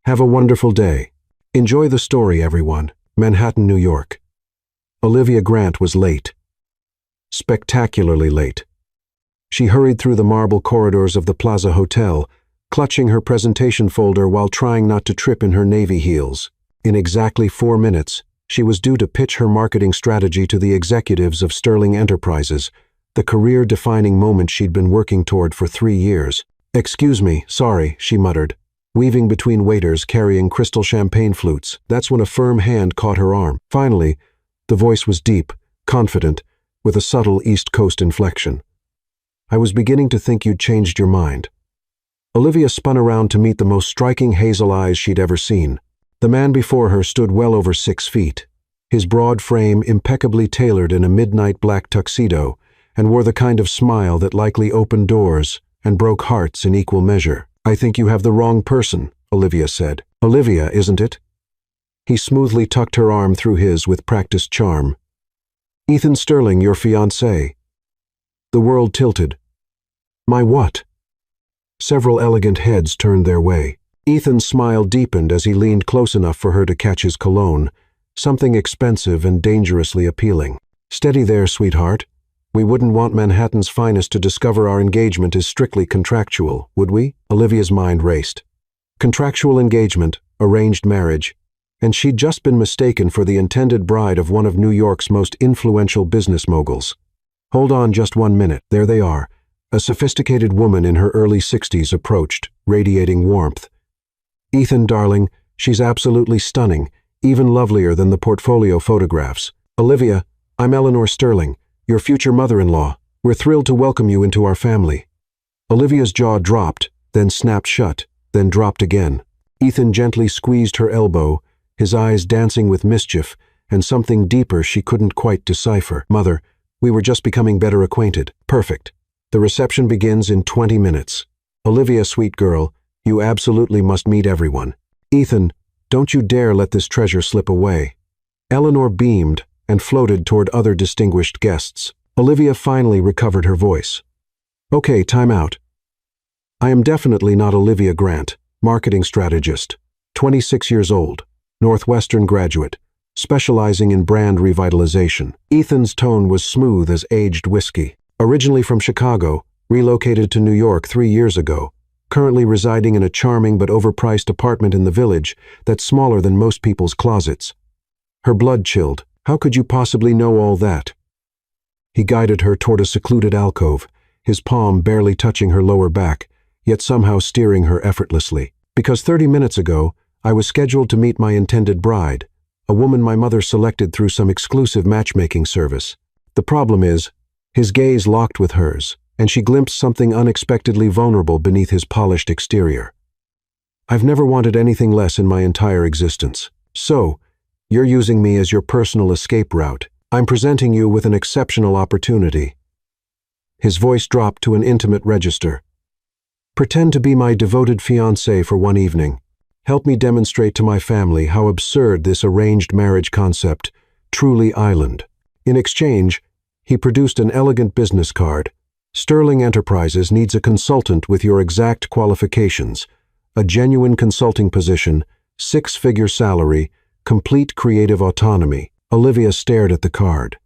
Have a wonderful day. Enjoy the story, everyone. Manhattan, New York. Olivia Grant was late. Spectacularly late. She hurried through the marble corridors of the Plaza Hotel, clutching her presentation folder while trying not to trip in her navy heels. In exactly 4 minutes, she was due to pitch her marketing strategy to the executives of Sterling Enterprises, the career-defining moment she'd been working toward for 3 years. "Excuse me, sorry," she muttered, weaving between waiters carrying crystal champagne flutes. That's when a firm hand caught her arm. Finally, the voice was deep, confident, with a subtle East Coast inflection. "I was beginning to think you'd changed your mind." Olivia spun around to meet the most striking hazel eyes she'd ever seen. The man before her stood well over 6 feet, his broad frame impeccably tailored in a midnight black tuxedo, and wore the kind of smile that likely opened doors and broke hearts in equal measure. "I think you have the wrong person," Olivia said. "Olivia, isn't it?" He smoothly tucked her arm through his with practiced charm. "Ethan Sterling, your fiancé." The world tilted. "My what?" Several elegant heads turned their way. Ethan's smile deepened as he leaned close enough for her to catch his cologne, something expensive and dangerously appealing. "Steady there, sweetheart. We wouldn't want Manhattan's finest to discover our engagement is strictly contractual, would we?" Olivia's mind raced. Contractual engagement, arranged marriage, and she'd just been mistaken for the intended bride of one of New York's most influential business moguls. "Hold on just 1 minute. There they are." A sophisticated woman in her early 60s approached, radiating warmth. "Ethan, darling, she's absolutely stunning, even lovelier than the portfolio photographs. Olivia, I'm Eleanor Sterling, your future mother-in-law. We're thrilled to welcome you into our family." Olivia's jaw dropped, then snapped shut, then dropped again. Ethan gently squeezed her elbow, his eyes dancing with mischief and something deeper she couldn't quite decipher. "Mother, we were just becoming better acquainted." "Perfect. The reception begins in 20 minutes. Olivia, sweet girl, you absolutely must meet everyone. Ethan, don't you dare let this treasure slip away." Eleanor beamed and floated toward other distinguished guests. Olivia finally recovered her voice. "Okay, time out. I am definitely not Olivia Grant, marketing strategist, 26 years old, Northwestern graduate, specializing in brand revitalization." Ethan's tone was smooth as aged whiskey. "Originally from Chicago, relocated to New York 3 years ago, currently residing in a charming but overpriced apartment in the Village that's smaller than most people's closets." Her blood chilled. "How could you possibly know all that?" He guided her toward a secluded alcove, his palm barely touching her lower back, yet somehow steering her effortlessly. "Because 30 minutes ago, I was scheduled to meet my intended bride, a woman my mother selected through some exclusive matchmaking service. The problem is, his gaze locked with hers, and she glimpsed something unexpectedly vulnerable beneath his polished exterior. I've never wanted anything less in my entire existence. So, you're using me as your personal escape route. I'm presenting you with an exceptional opportunity." His voice dropped to an intimate register. "Pretend to be my devoted fiancé for 1 evening. Help me demonstrate to my family how absurd this arranged marriage concept, truly island." In exchange, he produced an elegant business card. "Sterling Enterprises needs a consultant with your exact qualifications, a genuine consulting position, 6-figure salary, complete creative autonomy." Olivia stared at the card.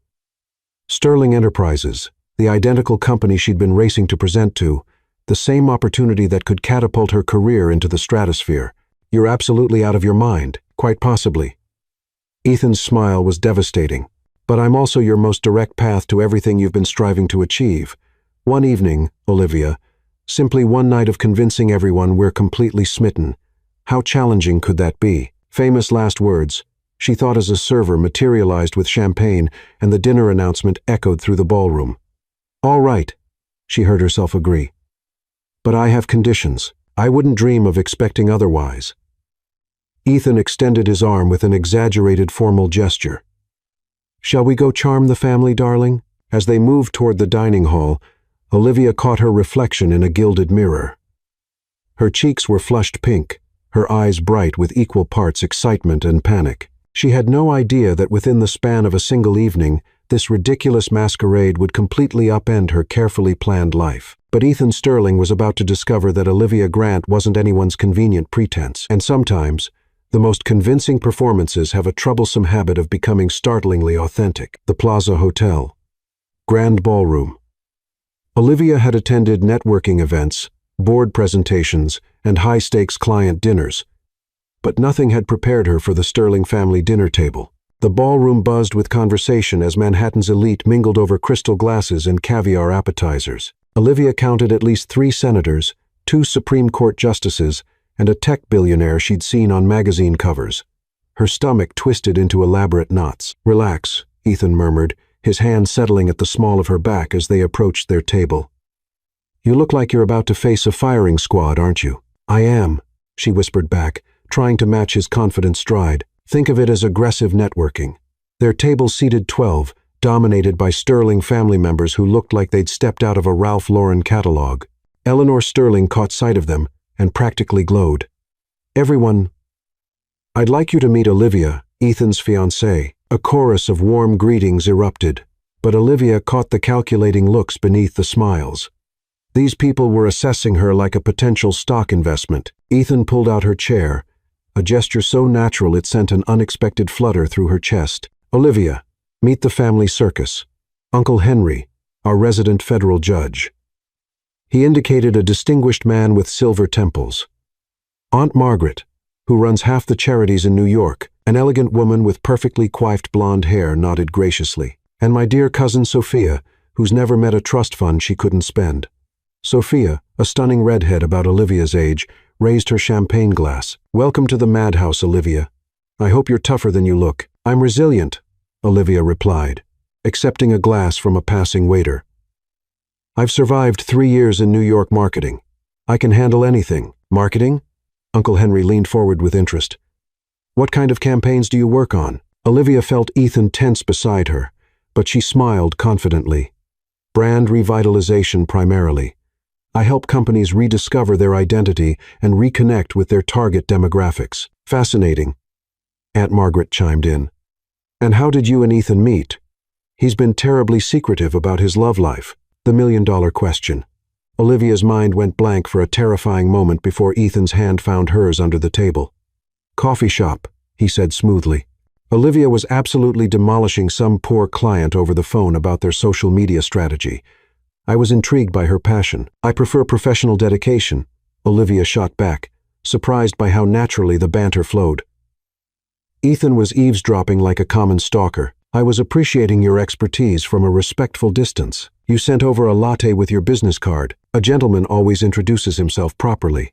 Sterling Enterprises, the identical company she'd been racing to present to, the same opportunity that could catapult her career into the stratosphere. "You're absolutely out of your mind, quite possibly." Ethan's smile was devastating. "But I'm also your most direct path to everything you've been striving to achieve. 1 evening, Olivia, simply 1 night of convincing everyone we're completely smitten. How challenging could that be?" Famous last words, she thought as a server materialized with champagne and the dinner announcement echoed through the ballroom. "All right," she heard herself agree. "But I have conditions. I wouldn't dream of expecting otherwise." Ethan extended his arm with an exaggerated formal gesture. "Shall we go charm the family, darling?" As they moved toward the dining hall, Olivia caught her reflection in a gilded mirror. Her cheeks were flushed pink, her eyes bright with equal parts excitement and panic. She had no idea that within the span of a single evening, this ridiculous masquerade would completely upend her carefully planned life. But Ethan Sterling was about to discover that Olivia Grant wasn't anyone's convenient pretense. And sometimes, the most convincing performances have a troublesome habit of becoming startlingly authentic. The Plaza Hotel. Grand Ballroom. Olivia had attended networking events, board presentations, and high-stakes client dinners, but nothing had prepared her for the Sterling family dinner table. The ballroom buzzed with conversation as Manhattan's elite mingled over crystal glasses and caviar appetizers. Olivia counted at least 3 senators, 2 Supreme Court justices, and a tech billionaire she'd seen on magazine covers. Her stomach twisted into elaborate knots. "Relax," Ethan murmured, his hand settling at the small of her back as they approached their table. "You look like you're about to face a firing squad, aren't you?" "I am," she whispered back, trying to match his confident stride. "Think of it as aggressive networking." Their table seated 12, dominated by Sterling family members who looked like they'd stepped out of a Ralph Lauren catalog. Eleanor Sterling caught sight of them and practically glowed. "Everyone, I'd like you to meet Olivia, Ethan's fiancée." A chorus of warm greetings erupted, but Olivia caught the calculating looks beneath the smiles. These people were assessing her like a potential stock investment. Ethan pulled out her chair, a gesture so natural it sent an unexpected flutter through her chest. "Olivia, meet the family circus. Uncle Henry, our resident federal judge." He indicated a distinguished man with silver temples. "Aunt Margaret, who runs half the charities in New York." An elegant woman with perfectly coiffed blonde hair nodded graciously. "And my dear cousin Sophia, who's never met a trust fund she couldn't spend." Sophia, a stunning redhead about Olivia's age, raised her champagne glass. "Welcome to the madhouse, Olivia. I hope you're tougher than you look." "I'm resilient," Olivia replied, accepting a glass from a passing waiter. "I've survived 3 years in New York marketing. I can handle anything." "Marketing?" Uncle Henry leaned forward with interest. "What kind of campaigns do you work on?" Olivia felt Ethan tense beside her, but she smiled confidently. "Brand revitalization primarily. I help companies rediscover their identity and reconnect with their target demographics." "Fascinating," Aunt Margaret chimed in. "And how did you and Ethan meet? He's been terribly secretive about his love life." The million-dollar question. Olivia's mind went blank for a terrifying moment before Ethan's hand found hers under the table. "Coffee shop," he said smoothly. Olivia was absolutely demolishing some poor client over the phone about their social media strategy. I was intrigued by her passion. "I prefer professional dedication," Olivia shot back, surprised by how naturally the banter flowed. Ethan was eavesdropping like a common stalker. "I was appreciating your expertise from a respectful distance. You sent over a latte with your business card. A gentleman always introduces himself properly."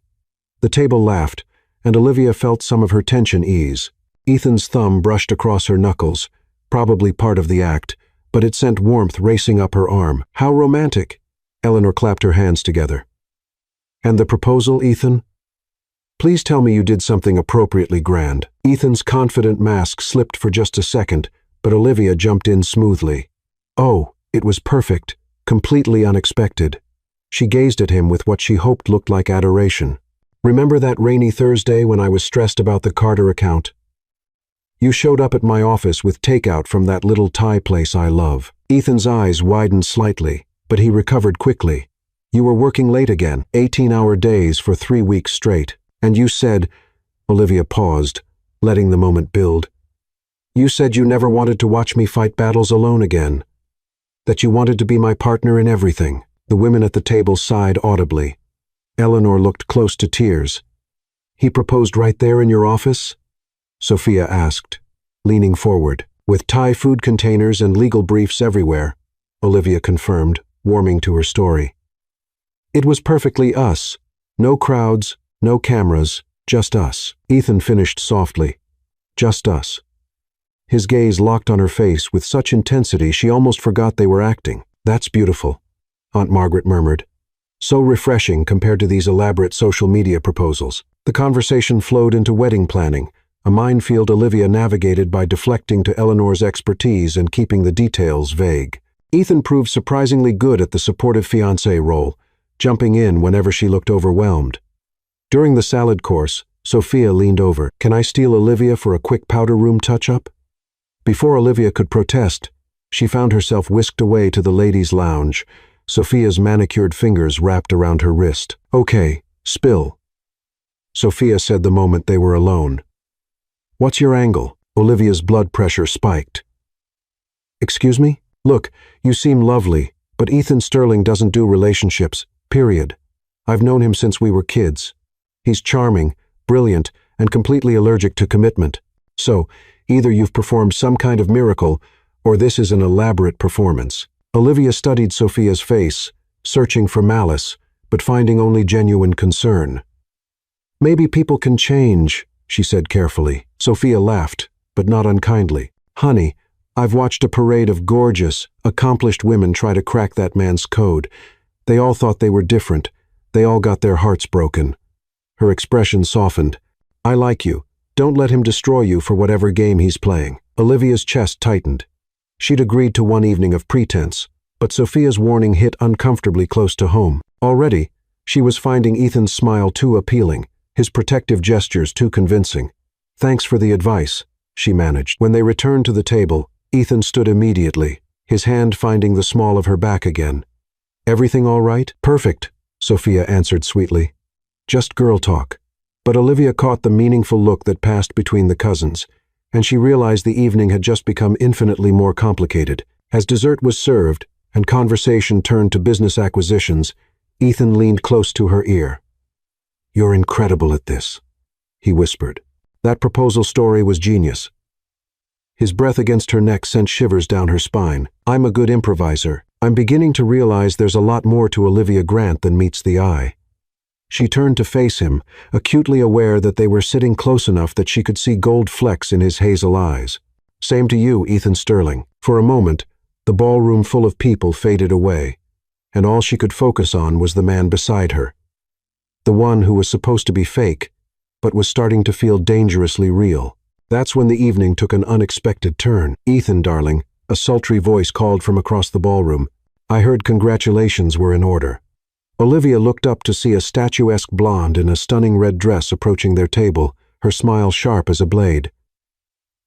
The table laughed, and Olivia felt some of her tension ease. Ethan's thumb brushed across her knuckles, probably part of the act, but it sent warmth racing up her arm. "How romantic!" Eleanor clapped her hands together. "And the proposal, Ethan? Please tell me you did something appropriately grand." Ethan's confident mask slipped for just a second, but Olivia jumped in smoothly. "Oh, it was perfect, completely unexpected." She gazed at him with what she hoped looked like adoration. "Remember that rainy Thursday when I was stressed about the Carter account? You showed up at my office with takeout from that little Thai place I love." Ethan's eyes widened slightly, but he recovered quickly. "You were working late again, 18-hour days for 3 weeks straight. And you said—" Olivia paused, letting the moment build. "You said you never wanted to watch me fight battles alone again. That you wanted to be my partner in everything." The women at the table sighed audibly. Eleanor looked close to tears. "He proposed right there in your office?" Sophia asked, leaning forward. "With Thai food containers and legal briefs everywhere," Olivia confirmed, warming to her story. "It was perfectly us. No crowds, no cameras, just us." Ethan finished softly. "Just us." His gaze locked on her face with such intensity she almost forgot they were acting. "That's beautiful," Aunt Margaret murmured. "So refreshing compared to these elaborate social media proposals." The conversation flowed into wedding planning, a minefield Olivia navigated by deflecting to Eleanor's expertise and keeping the details vague. Ethan proved surprisingly good at the supportive fiancé role, jumping in whenever she looked overwhelmed. During the salad course, Sophia leaned over. "Can I steal Olivia for a quick powder room touch-up?" Before Olivia could protest, She found herself whisked away to the ladies' lounge, Sophia's manicured fingers wrapped around her wrist. "Okay, spill," Sophia said the moment they were alone. "What's your angle?" Olivia's blood pressure spiked. "Excuse me? Look, you seem lovely, but Ethan Sterling doesn't do relationships, period. I've known him since we were kids. He's charming, brilliant, and completely allergic to commitment. So, either you've performed some kind of miracle, or this is an elaborate performance." Olivia studied Sophia's face, searching for malice, but finding only genuine concern. "Maybe people can change," she said carefully. Sophia laughed, but not unkindly. "Honey, I've watched a parade of gorgeous, accomplished women try to crack that man's code. They all thought they were different. They all got their hearts broken." Her expression softened. "I like you. Don't let him destroy you for whatever game he's playing." Olivia's chest tightened. She'd agreed to one evening of pretense, but Sophia's warning hit uncomfortably close to home. Already, she was finding Ethan's smile too appealing, his protective gestures too convincing. "Thanks for the advice," she managed. When they returned to the table, Ethan stood immediately, his hand finding the small of her back again. "Everything all right?" "Perfect," Sophia answered sweetly. "Just girl talk." But Olivia caught the meaningful look that passed between the cousins, and she realized the evening had just become infinitely more complicated. As dessert was served, and conversation turned to business acquisitions, Ethan leaned close to her ear. "You're incredible at this," he whispered. "That proposal story was genius." His breath against her neck sent shivers down her spine. "I'm a good improviser. I'm beginning to realize there's a lot more to Olivia Grant than meets the eye." She turned to face him, acutely aware that they were sitting close enough that she could see gold flecks in his hazel eyes. "Same to you, Ethan Sterling." For a moment, the ballroom full of people faded away, and all she could focus on was the man beside her. The one who was supposed to be fake, but was starting to feel dangerously real. That's when the evening took an unexpected turn. "Ethan, darling," a sultry voice called from across the ballroom. "I heard congratulations were in order." Olivia looked up to see a statuesque blonde in a stunning red dress approaching their table, her smile sharp as a blade.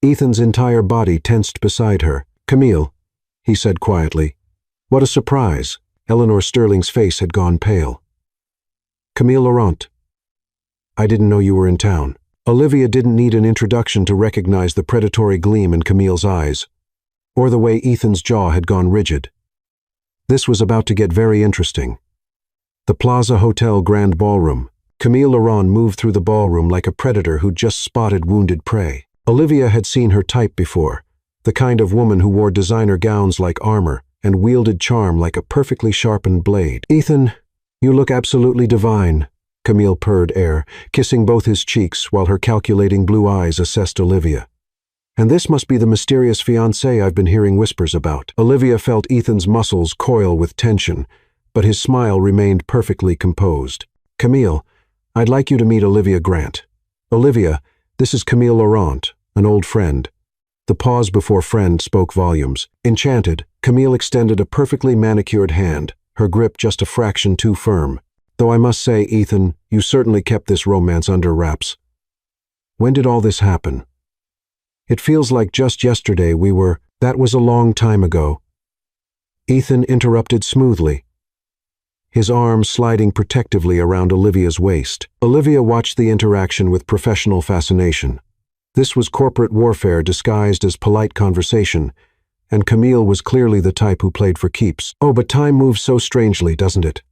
Ethan's entire body tensed beside her. "Camille," he said quietly. "What a surprise." Eleanor Sterling's face had gone pale. "Camille Laurent. I didn't know you were in town." Olivia didn't need an introduction to recognize the predatory gleam in Camille's eyes, or the way Ethan's jaw had gone rigid. This was about to get very interesting. The Plaza Hotel Grand Ballroom. Camille Laurent moved through the ballroom like a predator who'd just spotted wounded prey. Olivia had seen her type before, the kind of woman who wore designer gowns like armor and wielded charm like a perfectly sharpened blade. "Ethan, you look absolutely divine," Camille purred air, kissing both his cheeks while her calculating blue eyes assessed Olivia. "And this must be the mysterious fiancé I've been hearing whispers about." Olivia felt Ethan's muscles coil with tension, but his smile remained perfectly composed. "Camille, I'd like you to meet Olivia Grant." "Olivia, this is Camille Laurent, an old friend." The pause before friend spoke volumes. Enchanted, Camille extended a perfectly manicured hand, her grip just a fraction too firm. "Though I must say, Ethan, you certainly kept this romance under wraps. When did all this happen?" "It feels like just yesterday we were—" "That was a long time ago," Ethan interrupted smoothly, his arm sliding protectively around Olivia's waist. Olivia watched the interaction with professional fascination. This was corporate warfare disguised as polite conversation, and Camille was clearly the type who played for keeps. "Oh, but time moves so strangely, doesn't it?"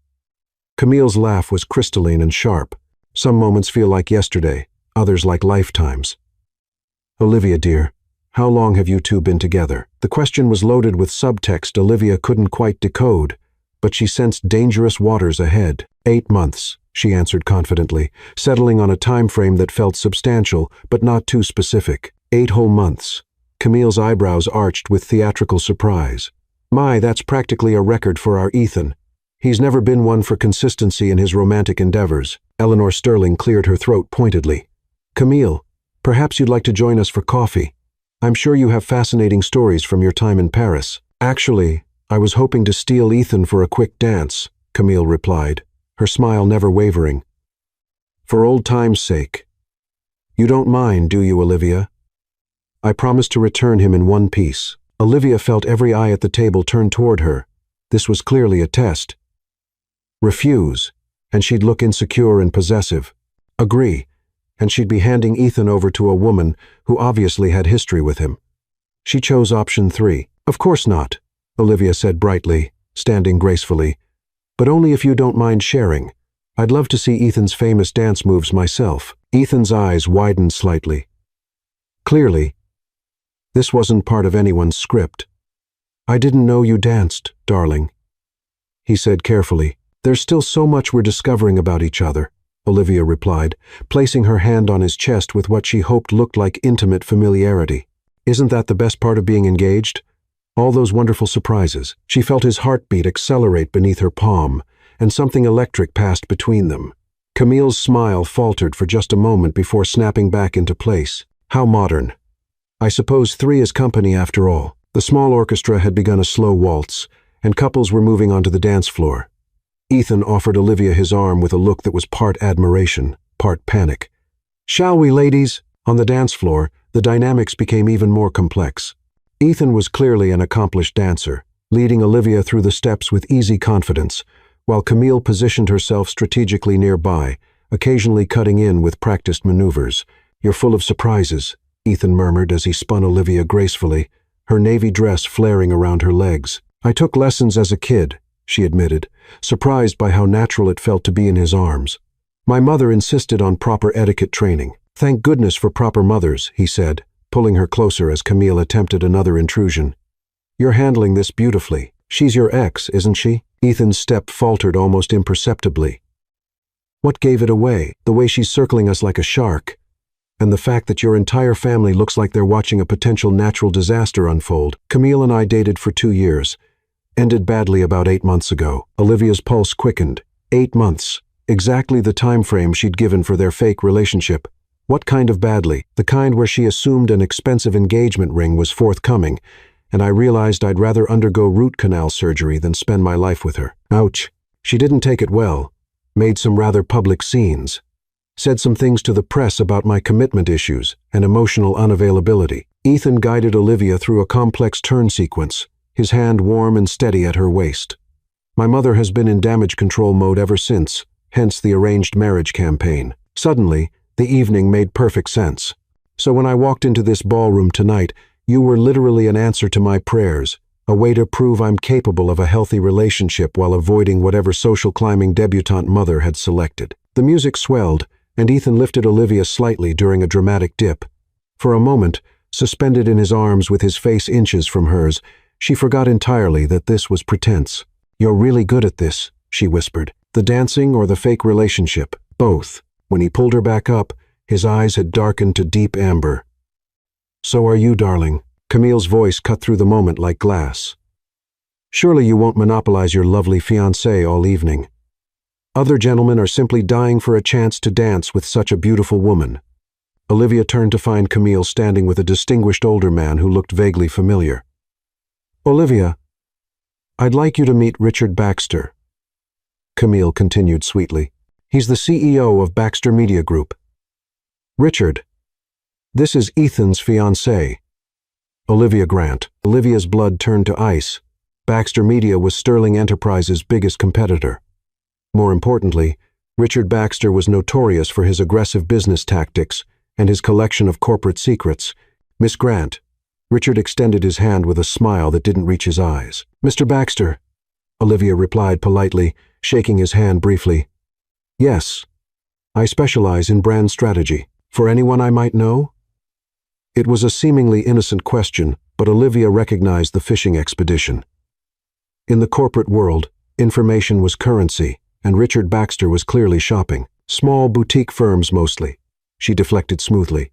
Camille's laugh was crystalline and sharp. "Some moments feel like yesterday, others like lifetimes." "Olivia, dear, how long have you two been together?" The question was loaded with subtext Olivia couldn't quite decode, but she sensed dangerous waters ahead. 8 months, she answered confidently, settling on a time frame that felt substantial, but not too specific. 8 whole months. Camille's eyebrows arched with theatrical surprise. "My, that's practically a record for our Ethan. He's never been one for consistency in his romantic endeavors." Eleanor Sterling cleared her throat pointedly. "Camille, perhaps you'd like to join us for coffee. I'm sure you have fascinating stories from your time in Paris." "Actually, I was hoping to steal Ethan for a quick dance," Camille replied, her smile never wavering. "For old time's sake. You don't mind, do you, Olivia? I promise to return him in one piece." Olivia felt every eye at the table turn toward her. This was clearly a test. Refuse, and she'd look insecure and possessive. Agree, and she'd be handing Ethan over to a woman who obviously had history with him. She chose option 3. Of course not, Olivia said brightly, standing gracefully. But only if you don't mind sharing. I'd love to see Ethan's famous dance moves myself. Ethan's eyes widened slightly. Clearly, this wasn't part of anyone's script. I didn't know you danced, darling, he said carefully. There's still so much we're discovering about each other, Olivia replied, placing her hand on his chest with what she hoped looked like intimate familiarity. Isn't that the best part of being engaged? All those wonderful surprises. She felt his heartbeat accelerate beneath her palm, and something electric passed between them. Camille's smile faltered for just a moment before snapping back into place. How modern. I suppose 3 is company after all. The small orchestra had begun a slow waltz, and couples were moving onto the dance floor. Ethan offered Olivia his arm with a look that was part admiration, part panic. Shall we, ladies? On the dance floor, the dynamics became even more complex. Ethan was clearly an accomplished dancer, leading Olivia through the steps with easy confidence, while Camille positioned herself strategically nearby, occasionally cutting in with practiced maneuvers. You're full of surprises, Ethan murmured as he spun Olivia gracefully, her navy dress flaring around her legs. I took lessons as a kid, she admitted, surprised by how natural it felt to be in his arms. My mother insisted on proper etiquette training. Thank goodness for proper mothers, he said, pulling her closer as Camille attempted another intrusion. You're handling this beautifully. She's your ex, isn't she? Ethan's step faltered almost imperceptibly. What gave it away? The way she's circling us like a shark. And the fact that your entire family looks like they're watching a potential natural disaster unfold. Camille and I dated for 2 years. Ended badly about 8 months ago. Olivia's pulse quickened. 8 months. Exactly the time frame she'd given for their fake relationship. What kind of badly? The kind where she assumed an expensive engagement ring was forthcoming, and I realized I'd rather undergo root canal surgery than spend my life with her. Ouch. She didn't take it well. Made some rather public scenes. Said some things to the press about my commitment issues and emotional unavailability. Ethan guided Olivia through a complex turn sequence, his hand warm and steady at her waist. My mother has been in damage control mode ever since, hence the arranged marriage campaign. Suddenly, the evening made perfect sense. So when I walked into this ballroom tonight, you were literally an answer to my prayers, a way to prove I'm capable of a healthy relationship while avoiding whatever social climbing debutante mother had selected. The music swelled, and Ethan lifted Olivia slightly during a dramatic dip. For a moment, suspended in his arms with his face inches from hers, she forgot entirely that this was pretense. You're really good at this, she whispered. The dancing or the fake relationship? Both. When he pulled her back up, his eyes had darkened to deep amber. So are you, darling. Camille's voice cut through the moment like glass. Surely you won't monopolize your lovely fiancé all evening. Other gentlemen are simply dying for a chance to dance with such a beautiful woman. Olivia turned to find Camille standing with a distinguished older man who looked vaguely familiar. Olivia, I'd like you to meet Richard Baxter. Camille continued sweetly. He's the CEO of Baxter Media Group. Richard, this is Ethan's fiancée, Olivia Grant. Olivia's blood turned to ice. Baxter Media was Sterling Enterprises' biggest competitor. More importantly, Richard Baxter was notorious for his aggressive business tactics and his collection of corporate secrets. Miss Grant, Richard extended his hand with a smile that didn't reach his eyes. Mr. Baxter, Olivia replied politely, shaking his hand briefly. Yes, I specialize in brand strategy. For anyone I might know? It was a seemingly innocent question, but Olivia recognized the fishing expedition. In the corporate world, information was currency, and Richard Baxter was clearly shopping. Small boutique firms mostly. She deflected smoothly.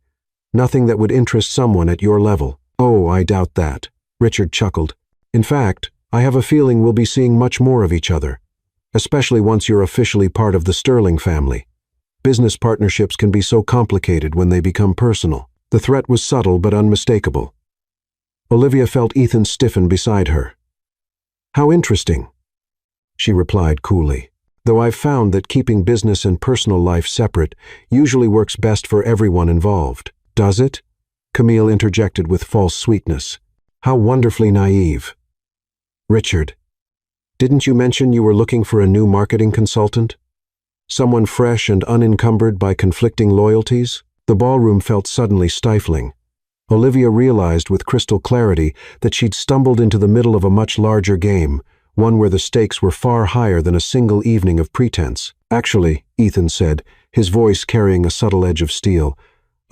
Nothing that would interest someone at your level. Oh, I doubt that. Richard chuckled. In fact, I have a feeling we'll be seeing much more of each other, especially once you're officially part of the Sterling family. Business partnerships can be so complicated when they become personal. The threat was subtle but unmistakable. Olivia felt Ethan stiffen beside her. How interesting, she replied coolly. Though I've found that keeping business and personal life separate usually works best for everyone involved. Does it? Camille interjected with false sweetness. How wonderfully naive. Richard, didn't you mention you were looking for a new marketing consultant? Someone fresh and unencumbered by conflicting loyalties? The ballroom felt suddenly stifling. Olivia realized with crystal clarity that she'd stumbled into the middle of a much larger game, one where the stakes were far higher than a single evening of pretense. Actually, Ethan said, his voice carrying a subtle edge of steel,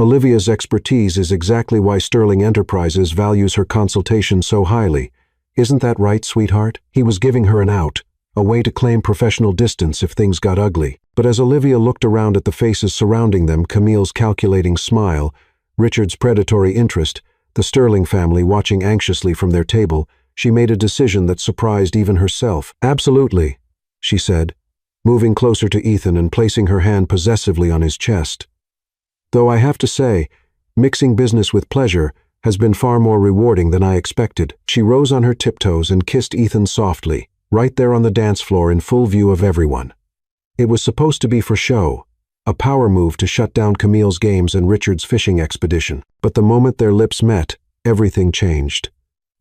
Olivia's expertise is exactly why Sterling Enterprises values her consultation so highly. Isn't that right, sweetheart? He was giving her an out, a way to claim professional distance if things got ugly. But as Olivia looked around at the faces surrounding them, Camille's calculating smile, Richard's predatory interest, the Sterling family watching anxiously from their table, she made a decision that surprised even herself. Absolutely, she said, moving closer to Ethan and placing her hand possessively on his chest. Though I have to say, mixing business with pleasure has been far more rewarding than I expected. She rose on her tiptoes and kissed Ethan softly, right there on the dance floor in full view of everyone. It was supposed to be for show, a power move to shut down Camille's games and Richard's fishing expedition. But the moment their lips met, everything changed.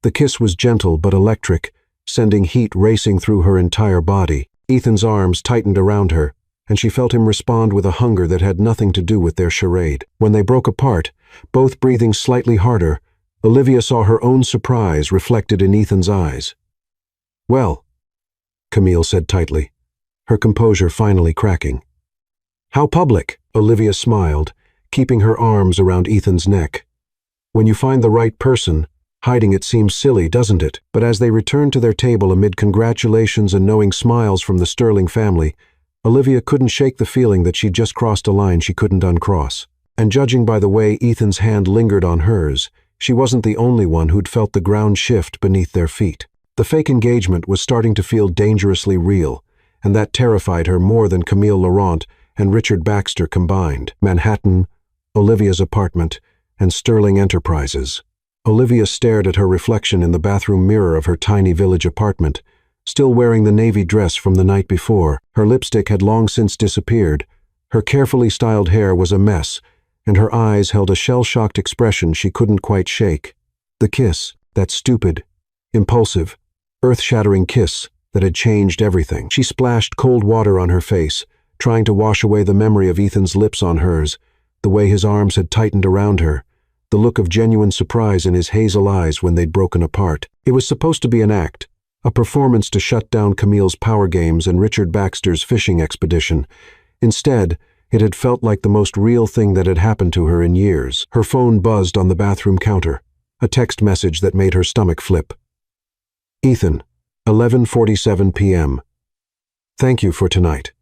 The kiss was gentle but electric, sending heat racing through her entire body. Ethan's arms tightened around her, and she felt him respond with a hunger that had nothing to do with their charade. When they broke apart, both breathing slightly harder, Olivia saw her own surprise reflected in Ethan's eyes. "Well," Camille said tightly, her composure finally cracking. "How public?" Olivia smiled, keeping her arms around Ethan's neck. "When you find the right person, hiding it seems silly, doesn't it?" But as they returned to their table amid congratulations and knowing smiles from the Sterling family, Olivia couldn't shake the feeling that she'd just crossed a line she couldn't uncross. And judging by the way Ethan's hand lingered on hers, she wasn't the only one who'd felt the ground shift beneath their feet. The fake engagement was starting to feel dangerously real, and that terrified her more than Camille Laurent and Richard Baxter combined. Manhattan, Olivia's apartment, and Sterling Enterprises. Olivia stared at her reflection in the bathroom mirror of her tiny village apartment, still wearing the navy dress from the night before. Her lipstick had long since disappeared, her carefully styled hair was a mess, and her eyes held a shell-shocked expression she couldn't quite shake. The kiss, that stupid, impulsive, earth-shattering kiss that had changed everything. She splashed cold water on her face, trying to wash away the memory of Ethan's lips on hers, the way his arms had tightened around her, the look of genuine surprise in his hazel eyes when they'd broken apart. It was supposed to be an act, a performance to shut down Camille's power games and Richard Baxter's fishing expedition. Instead, it had felt like the most real thing that had happened to her in years. Her phone buzzed on the bathroom counter, a text message that made her stomach flip. "Ethan, 11:47 p.m. Thank you for tonight.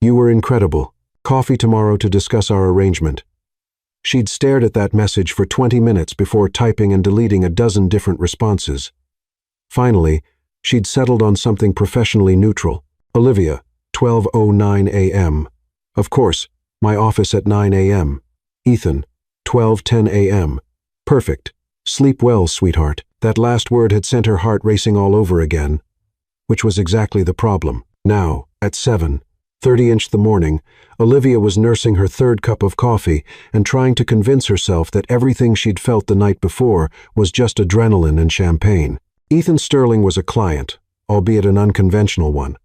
You were incredible. Coffee tomorrow to discuss our arrangement." She'd stared at that message for 20 minutes before typing and deleting a dozen different responses. Finally, she'd settled on something professionally neutral. "Olivia, 12:09 a.m. Of course, my office at 9 a.m. Ethan, 12:10 a.m. Perfect. Sleep well, sweetheart." That last word had sent her heart racing all over again, which was exactly the problem. Now, at 7:30 the morning, Olivia was nursing her third cup of coffee and trying to convince herself that everything she'd felt the night before was just adrenaline and champagne. Ethan Sterling was a client, albeit an unconventional one.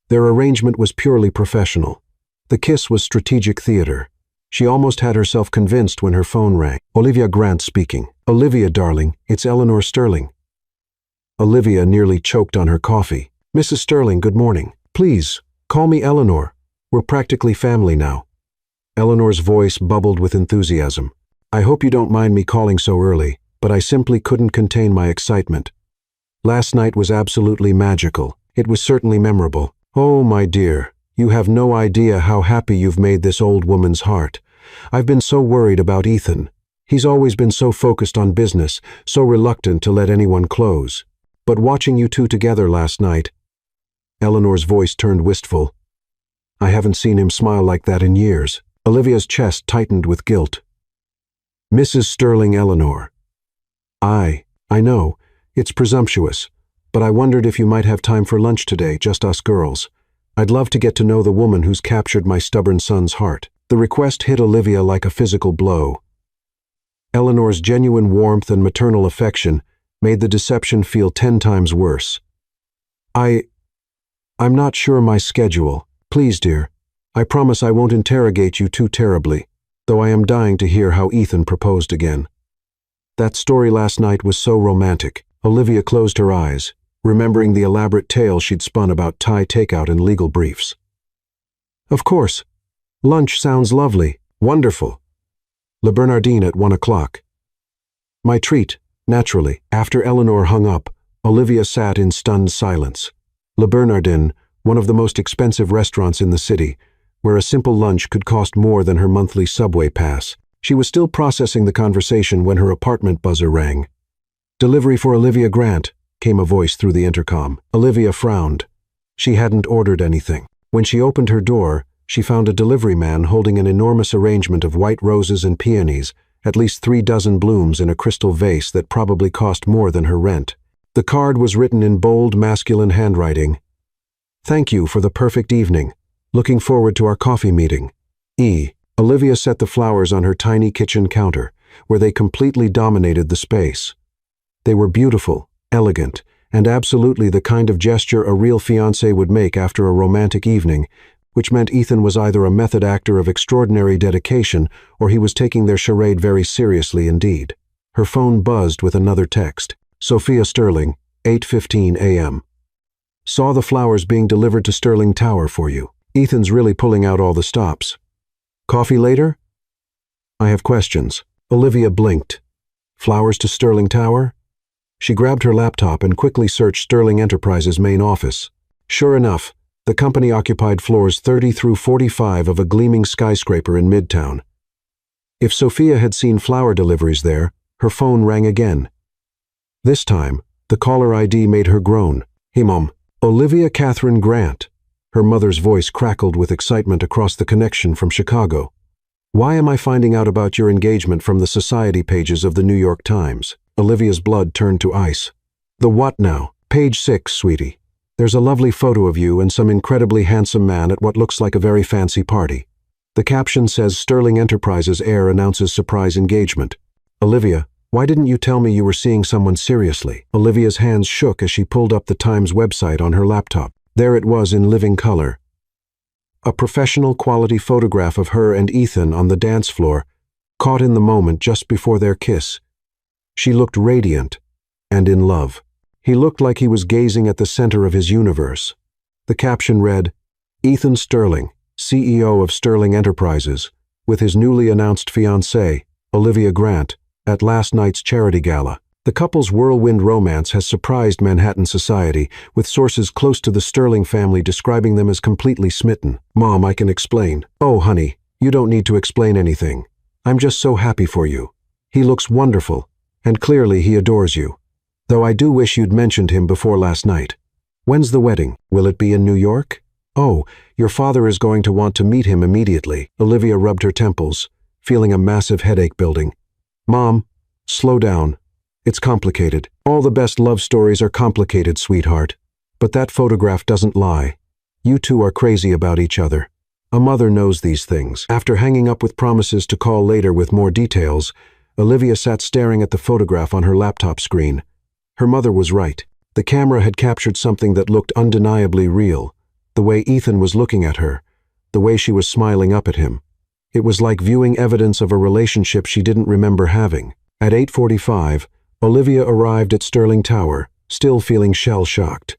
Their arrangement was purely professional. The kiss was strategic theater. She almost had herself convinced when her phone rang. Olivia Grant speaking. "Olivia, darling, it's Eleanor Sterling." Olivia nearly choked on her coffee. "Mrs. Sterling, good morning. Please, call me Eleanor. We're practically family now." Eleanor's voice bubbled with enthusiasm. "I hope you don't mind me calling so early, but I simply couldn't contain my excitement. Last night was absolutely magical. It was certainly memorable. Oh, my dear, you have no idea how happy you've made this old woman's heart. I've been so worried about Ethan. He's always been so focused on business, so reluctant to let anyone close. But watching you two together last night..." Eleanor's voice turned wistful. "I haven't seen him smile like that in years." Olivia's chest tightened with guilt. "Mrs. Sterling, Eleanor. I know, it's presumptuous, but I wondered if you might have time for lunch today, just us girls. I'd love to get to know the woman who's captured my stubborn son's heart." The request hit Olivia like a physical blow. Eleanor's genuine warmth and maternal affection made the deception feel 10 times worse. I'm not sure my schedule. Please, dear. I promise I won't interrogate you too terribly, though I am dying to hear how Ethan proposed again. That story last night was so romantic. Olivia closed her eyes, remembering the elaborate tale she'd spun about Thai takeout and legal briefs. Of course. Lunch sounds lovely. Wonderful. Le Bernardine at 1 o'clock. My treat, naturally. After Eleanor hung up, Olivia sat in stunned silence. Le Bernardine, one of the most expensive restaurants in the city, where a simple lunch could cost more than her monthly subway pass. She was still processing the conversation when her apartment buzzer rang. "Delivery for Olivia Grant," came a voice through the intercom. Olivia frowned. She hadn't ordered anything. When she opened her door, she found a delivery man holding an enormous arrangement of white roses and peonies, at least 3 dozen blooms in a crystal vase that probably cost more than her rent. The card was written in bold, masculine handwriting. "Thank you for the perfect evening. Looking forward to our coffee meeting. E." Olivia set the flowers on her tiny kitchen counter, where they completely dominated the space. They were beautiful, elegant, and absolutely the kind of gesture a real fiancé would make after a romantic evening, which meant Ethan was either a method actor of extraordinary dedication or he was taking their charade very seriously indeed. Her phone buzzed with another text. "Sophia Sterling, 8:15 a.m. Saw the flowers being delivered to Sterling Tower for you. Ethan's really pulling out all the stops. Coffee later? I have questions." Olivia blinked. Flowers to Sterling Tower? She grabbed her laptop and quickly searched Sterling Enterprises' main office. Sure enough, the company occupied floors 30 through 45 of a gleaming skyscraper in Midtown. If Sophia had seen flower deliveries there, her phone rang again. This time, the caller ID made her groan. "Hey, Mom. Olivia Catherine Grant." Her mother's voice crackled with excitement across the connection from Chicago. "Why am I finding out about your engagement from the society pages of the New York Times?" Olivia's blood turned to ice. "The what now?" "Page 6, sweetie. There's a lovely photo of you and some incredibly handsome man at what looks like a very fancy party. The caption says Sterling Enterprises heir announces surprise engagement. Olivia, why didn't you tell me you were seeing someone seriously?" Olivia's hands shook as she pulled up the Times website on her laptop. There it was in living color. A professional quality photograph of her and Ethan on the dance floor, caught in the moment just before their kiss. She looked radiant and in love. He looked like he was gazing at the center of his universe. The caption read, "Ethan Sterling, CEO of Sterling Enterprises, with his newly announced fiancée, Olivia Grant, at last night's charity gala." The couple's whirlwind romance has surprised Manhattan society, with sources close to the Sterling family describing them as completely smitten. "Mom, I can explain." "Oh, honey, you don't need to explain anything. I'm just so happy for you. He looks wonderful, and clearly he adores you. Though I do wish you'd mentioned him before last night. When's the wedding? Will it be in New York? Oh, your father is going to want to meet him immediately." Olivia rubbed her temples, feeling a massive headache building. "Mom, slow down. It's complicated. All the best love stories are complicated, sweetheart. But that photograph doesn't lie. You two are crazy about each other. A mother knows these things." After hanging up with promises to call later with more details, Olivia sat staring at the photograph on her laptop screen. Her mother was right. The camera had captured something that looked undeniably real. The way Ethan was looking at her, the way she was smiling up at him. It was like viewing evidence of a relationship she didn't remember having. At 8:45, Olivia arrived at Sterling Tower, still feeling shell-shocked.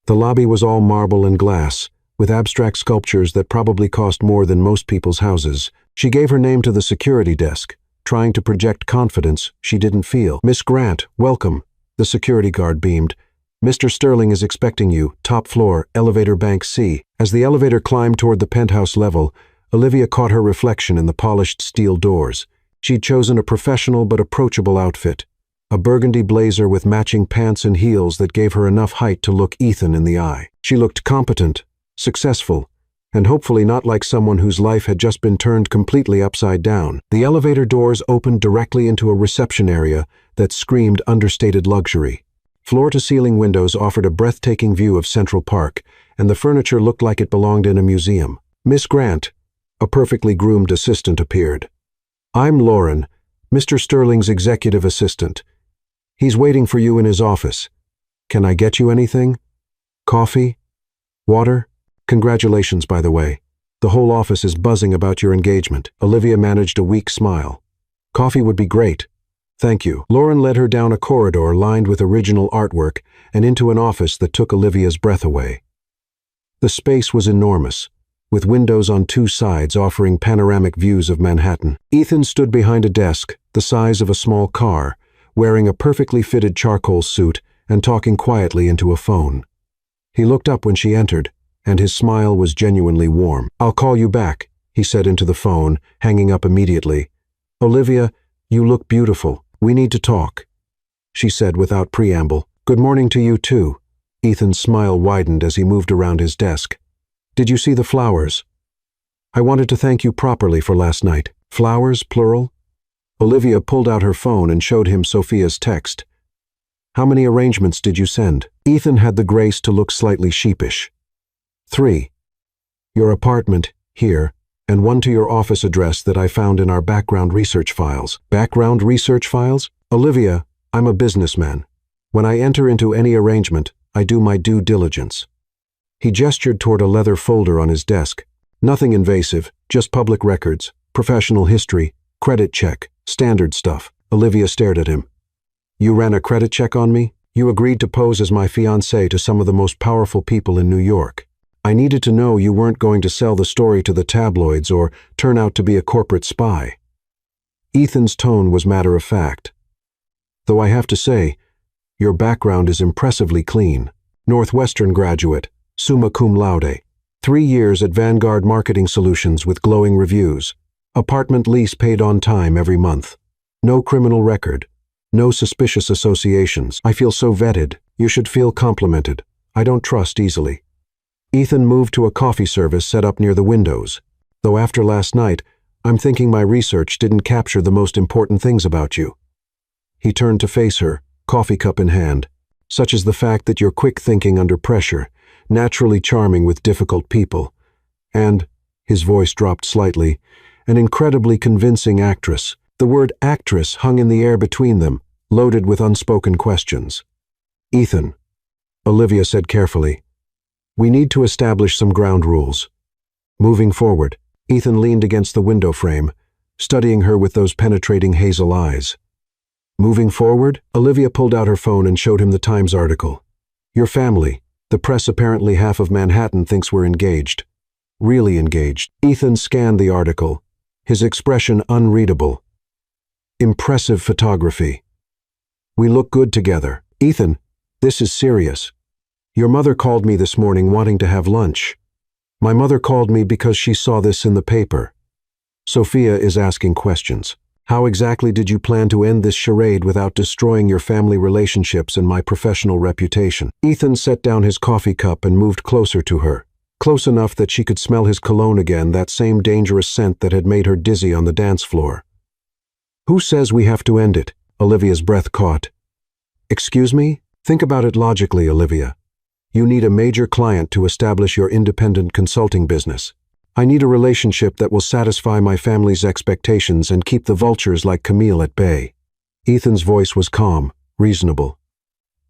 The lobby was all marble and glass, with abstract sculptures that probably cost more than most people's houses. She gave her name to the security desk, trying to project confidence she didn't feel. "Miss Grant, welcome," the security guard beamed. "Mr. Sterling is expecting you, top floor, elevator bank C." As the elevator climbed toward the penthouse level, Olivia caught her reflection in the polished steel doors. She'd chosen a professional but approachable outfit. A burgundy blazer with matching pants and heels that gave her enough height to look Ethan in the eye. She looked competent, successful, and hopefully not like someone whose life had just been turned completely upside down. The elevator doors opened directly into a reception area that screamed understated luxury. Floor-to-ceiling windows offered a breathtaking view of Central Park, and the furniture looked like it belonged in a museum. "Miss Grant," a perfectly groomed assistant appeared. "I'm Lauren, Mr. Sterling's executive assistant. He's waiting for you in his office. Can I get you anything? Coffee? Water? Congratulations, by the way. The whole office is buzzing about your engagement. Olivia managed a weak smile. Coffee would be great. Thank you. Lauren led her down a corridor lined with original artwork and into an office that took Olivia's breath away. The space was enormous, with windows on two sides offering panoramic views of Manhattan. Ethan stood behind a desk, the size of a small car, wearing a perfectly fitted charcoal suit and talking quietly into a phone. He looked up when she entered, and his smile was genuinely warm. I'll call you back, he said into the phone, hanging up immediately. Olivia, you look beautiful. We need to talk, she said without preamble. Good morning to you too. Ethan's smile widened as he moved around his desk. Did you see the flowers? I wanted to thank you properly for last night. Flowers, plural? Olivia pulled out her phone and showed him Sophia's text. How many arrangements did you send? Ethan had the grace to look slightly sheepish. 3. Your apartment, here, and 1 to your office address that I found in our background research files. Background research files? Olivia, I'm a businessman. When I enter into any arrangement, I do my due diligence. He gestured toward a leather folder on his desk. Nothing invasive, just public records, professional history, credit check, standard stuff. Olivia stared at him. You ran a credit check on me? You agreed to pose as my fiancé to some of the most powerful people in New York. I needed to know you weren't going to sell the story to the tabloids or turn out to be a corporate spy. Ethan's tone was matter-of-fact. Though I have to say, your background is impressively clean. Northwestern graduate, summa cum laude. 3 years at Vanguard Marketing Solutions with glowing reviews. Apartment lease paid on time every month. No criminal record. No suspicious associations. I feel so vetted. You should feel complimented. I don't trust easily. Ethan moved to a coffee service set up near the windows. Though after last night, I'm thinking my research didn't capture the most important things about you. He turned to face her, coffee cup in hand, such as the fact that you're quick thinking under pressure, naturally charming with difficult people, and, his voice dropped slightly, an incredibly convincing actress. The word actress hung in the air between them, loaded with unspoken questions. Ethan, Olivia said carefully, we need to establish some ground rules. Moving forward, Ethan leaned against the window frame, studying her with those penetrating hazel eyes. Moving forward, Olivia pulled out her phone and showed him the Times article. Your family, the press apparently half of Manhattan thinks we're engaged. Really engaged. Ethan scanned the article, his expression unreadable. Impressive photography. We look good together. Ethan, this is serious. Your mother called me this morning wanting to have lunch. My mother called me because she saw this in the paper. Sophia is asking questions. How exactly did you plan to end this charade without destroying your family relationships and my professional reputation? Ethan set down his coffee cup and moved closer to her, close enough that she could smell his cologne again, that same dangerous scent that had made her dizzy on the dance floor. Who says we have to end it? Olivia's breath caught. Excuse me? Think about it logically, Olivia. You need a major client to establish your independent consulting business. I need a relationship that will satisfy my family's expectations and keep the vultures like Camille at bay. Ethan's voice was calm, reasonable.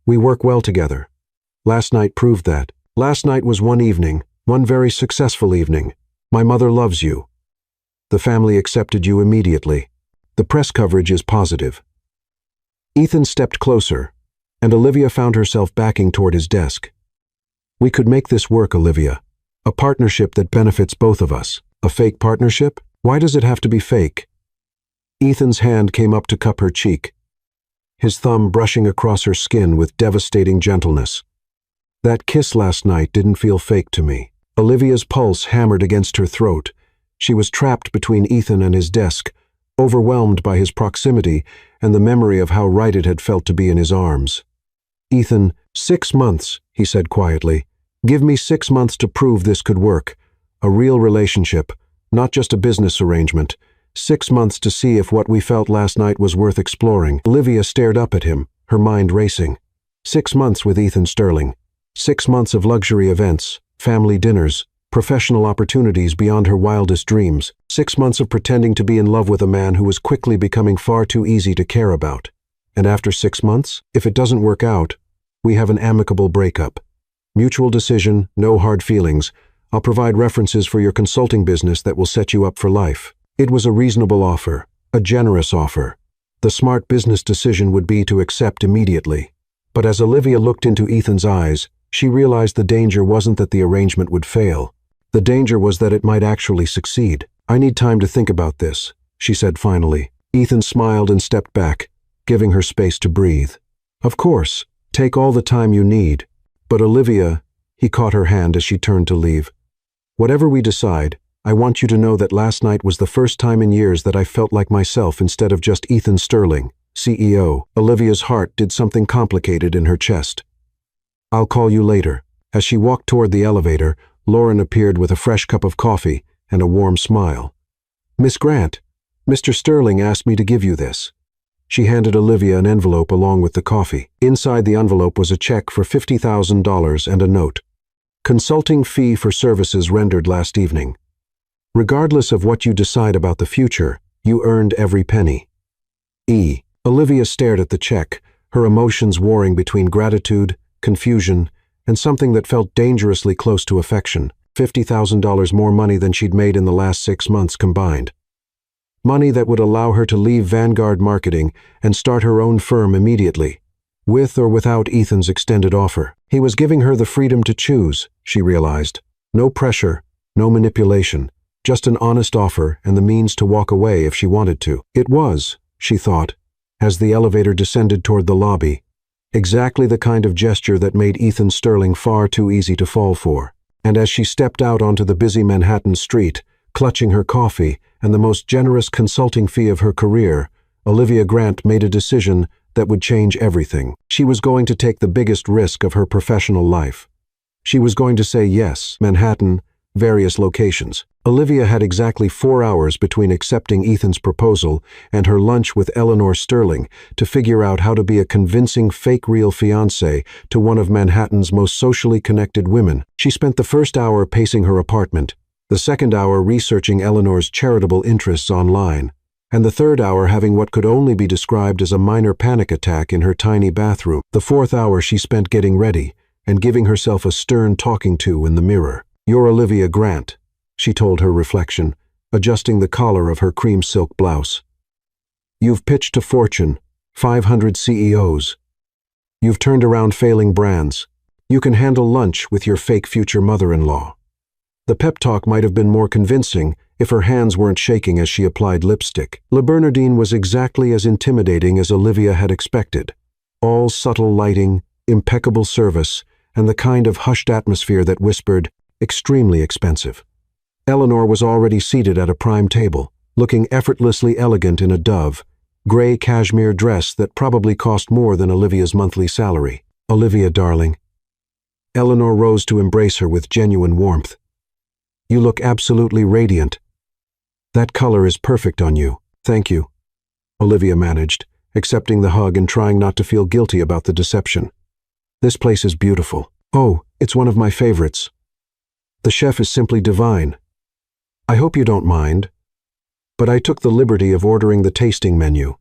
We work well together. Last night proved that. Last night was one evening, one very successful evening. My mother loves you. The family accepted you immediately. The press coverage is positive. Ethan stepped closer, and Olivia found herself backing toward his desk. We could make this work, Olivia. A partnership that benefits both of us. A fake partnership? Why does it have to be fake? Ethan's hand came up to cup her cheek, his thumb brushing across her skin with devastating gentleness. That kiss last night didn't feel fake to me. Olivia's pulse hammered against her throat. She was trapped between Ethan and his desk, overwhelmed by his proximity and the memory of how right it had felt to be in his arms. Ethan, 6 months, he said quietly. Give me 6 months to prove this could work. A real relationship, not just a business arrangement. 6 months to see if what we felt last night was worth exploring. Olivia stared up at him, her mind racing. 6 months with Ethan Sterling. 6 months of luxury events, family dinners, professional opportunities beyond her wildest dreams. 6 months of pretending to be in love with a man who was quickly becoming far too easy to care about. And after 6 months, if it doesn't work out, we have an amicable breakup. Mutual decision, no hard feelings. I'll provide references for your consulting business that will set you up for life. It was a reasonable offer, a generous offer. The smart business decision would be to accept immediately. But as Olivia looked into Ethan's eyes, she realized the danger wasn't that the arrangement would fail. The danger was that it might actually succeed. I need time to think about this, she said finally. Ethan smiled and stepped back, giving her space to breathe. Of course, take all the time you need. But Olivia, he caught her hand as she turned to leave. Whatever we decide, I want you to know that last night was the first time in years that I felt like myself instead of just Ethan Sterling, CEO. Olivia's heart did something complicated in her chest. I'll call you later. As she walked toward the elevator, Lauren appeared with a fresh cup of coffee and a warm smile. Miss Grant, Mr. Sterling asked me to give you this. She handed Olivia an envelope along with the coffee. Inside the envelope was a check for $50,000 and a note. Consulting fee for services rendered last evening. Regardless of what you decide about the future, you earned every penny. E. Olivia stared at the check, her emotions warring between gratitude, confusion, and something that felt dangerously close to affection. $50,000 more money than she'd made in the last 6 months combined. Money that would allow her to leave Vanguard Marketing and start her own firm immediately, with or without Ethan's extended offer. He was giving her the freedom to choose, she realized. No pressure, no manipulation, just an honest offer and the means to walk away if she wanted to. It was, she thought, as the elevator descended toward the lobby, exactly the kind of gesture that made Ethan Sterling far too easy to fall for. And as she stepped out onto the busy Manhattan street, clutching her coffee and the most generous consulting fee of her career, Olivia Grant made a decision that would change everything. She was going to take the biggest risk of her professional life. She was going to say yes, Manhattan, various locations. Olivia had exactly 4 hours between accepting Ethan's proposal and her lunch with Eleanor Sterling to figure out how to be a convincing fake-real fiancé to one of Manhattan's most socially connected women. She spent the first hour pacing her apartment, the second hour researching Eleanor's charitable interests online, and the third hour having what could only be described as a minor panic attack in her tiny bathroom. The fourth hour she spent getting ready and giving herself a stern talking to in the mirror. You're Olivia Grant, she told her reflection, adjusting the collar of her cream silk blouse. You've pitched to Fortune, 500 CEOs. You've turned around failing brands. You can handle lunch with your fake future mother-in-law. The pep talk might have been more convincing if her hands weren't shaking as she applied lipstick. Le Bernardine was exactly as intimidating as Olivia had expected. All subtle lighting, impeccable service, and the kind of hushed atmosphere that whispered, extremely expensive. Eleanor was already seated at a prime table, looking effortlessly elegant in a dove, gray cashmere dress that probably cost more than Olivia's monthly salary. Olivia, darling. Eleanor rose to embrace her with genuine warmth. You look absolutely radiant. That color is perfect on you. Thank you, Olivia managed, accepting the hug and trying not to feel guilty about the deception. This place is beautiful. Oh, it's one of my favorites. The chef is simply divine. I hope you don't mind, but I took the liberty of ordering the tasting menu.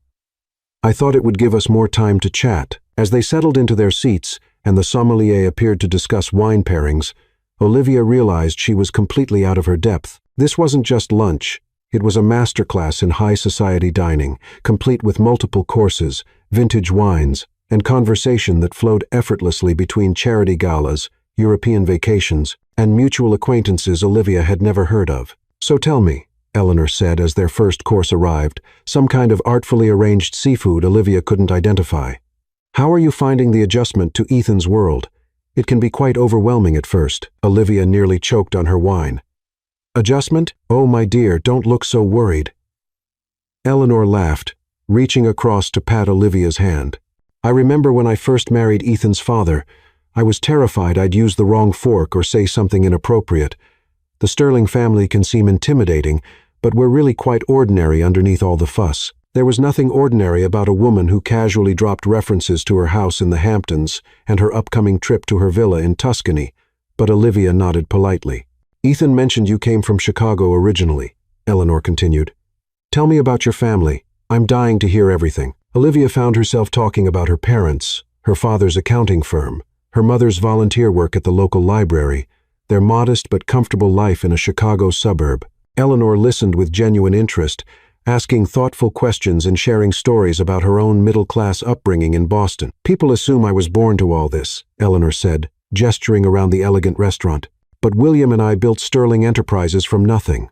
I thought it would give us more time to chat. As they settled into their seats and the sommelier appeared to discuss wine pairings, Olivia realized she was completely out of her depth. This wasn't just lunch. It was a masterclass in high society dining, complete with multiple courses, vintage wines, and conversation that flowed effortlessly between charity galas, European vacations, and mutual acquaintances Olivia had never heard of. So tell me, Eleanor said as their first course arrived, some kind of artfully arranged seafood Olivia couldn't identify. How are you finding the adjustment to Ethan's world? It can be quite overwhelming at first. Olivia nearly choked on her wine. Adjustment? Oh, my dear, don't look so worried. Eleanor laughed, reaching across to pat Olivia's hand. I remember when I first married Ethan's father, I was terrified I'd use the wrong fork or say something inappropriate. The Sterling family can seem intimidating, but we're really quite ordinary underneath all the fuss. There was nothing ordinary about a woman who casually dropped references to her house in the Hamptons and her upcoming trip to her villa in Tuscany, but Olivia nodded politely. Ethan mentioned you came from Chicago originally, Eleanor continued. Tell me about your family. I'm dying to hear everything. Olivia found herself talking about her parents, her father's accounting firm, her mother's volunteer work at the local library, their modest but comfortable life in a Chicago suburb. Eleanor listened with genuine interest, asking thoughtful questions and sharing stories about her own middle-class upbringing in Boston. "People assume I was born to all this," Eleanor said, gesturing around the elegant restaurant. "But William and I built Sterling Enterprises from nothing.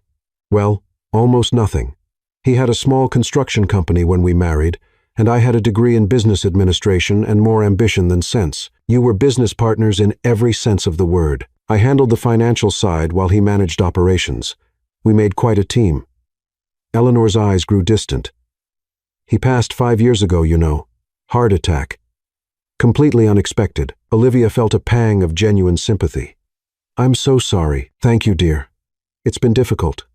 Well, almost nothing. He had a small construction company when we married, and I had a degree in business administration and more ambition than sense. You were business partners in every sense of the word. I handled the financial side while he managed operations. We made quite a team." Eleanor's eyes grew distant. "He passed 5 years ago, you know. Heart attack. Completely unexpected." Olivia felt a pang of genuine sympathy. "I'm so sorry." "Thank you, dear. It's been difficult."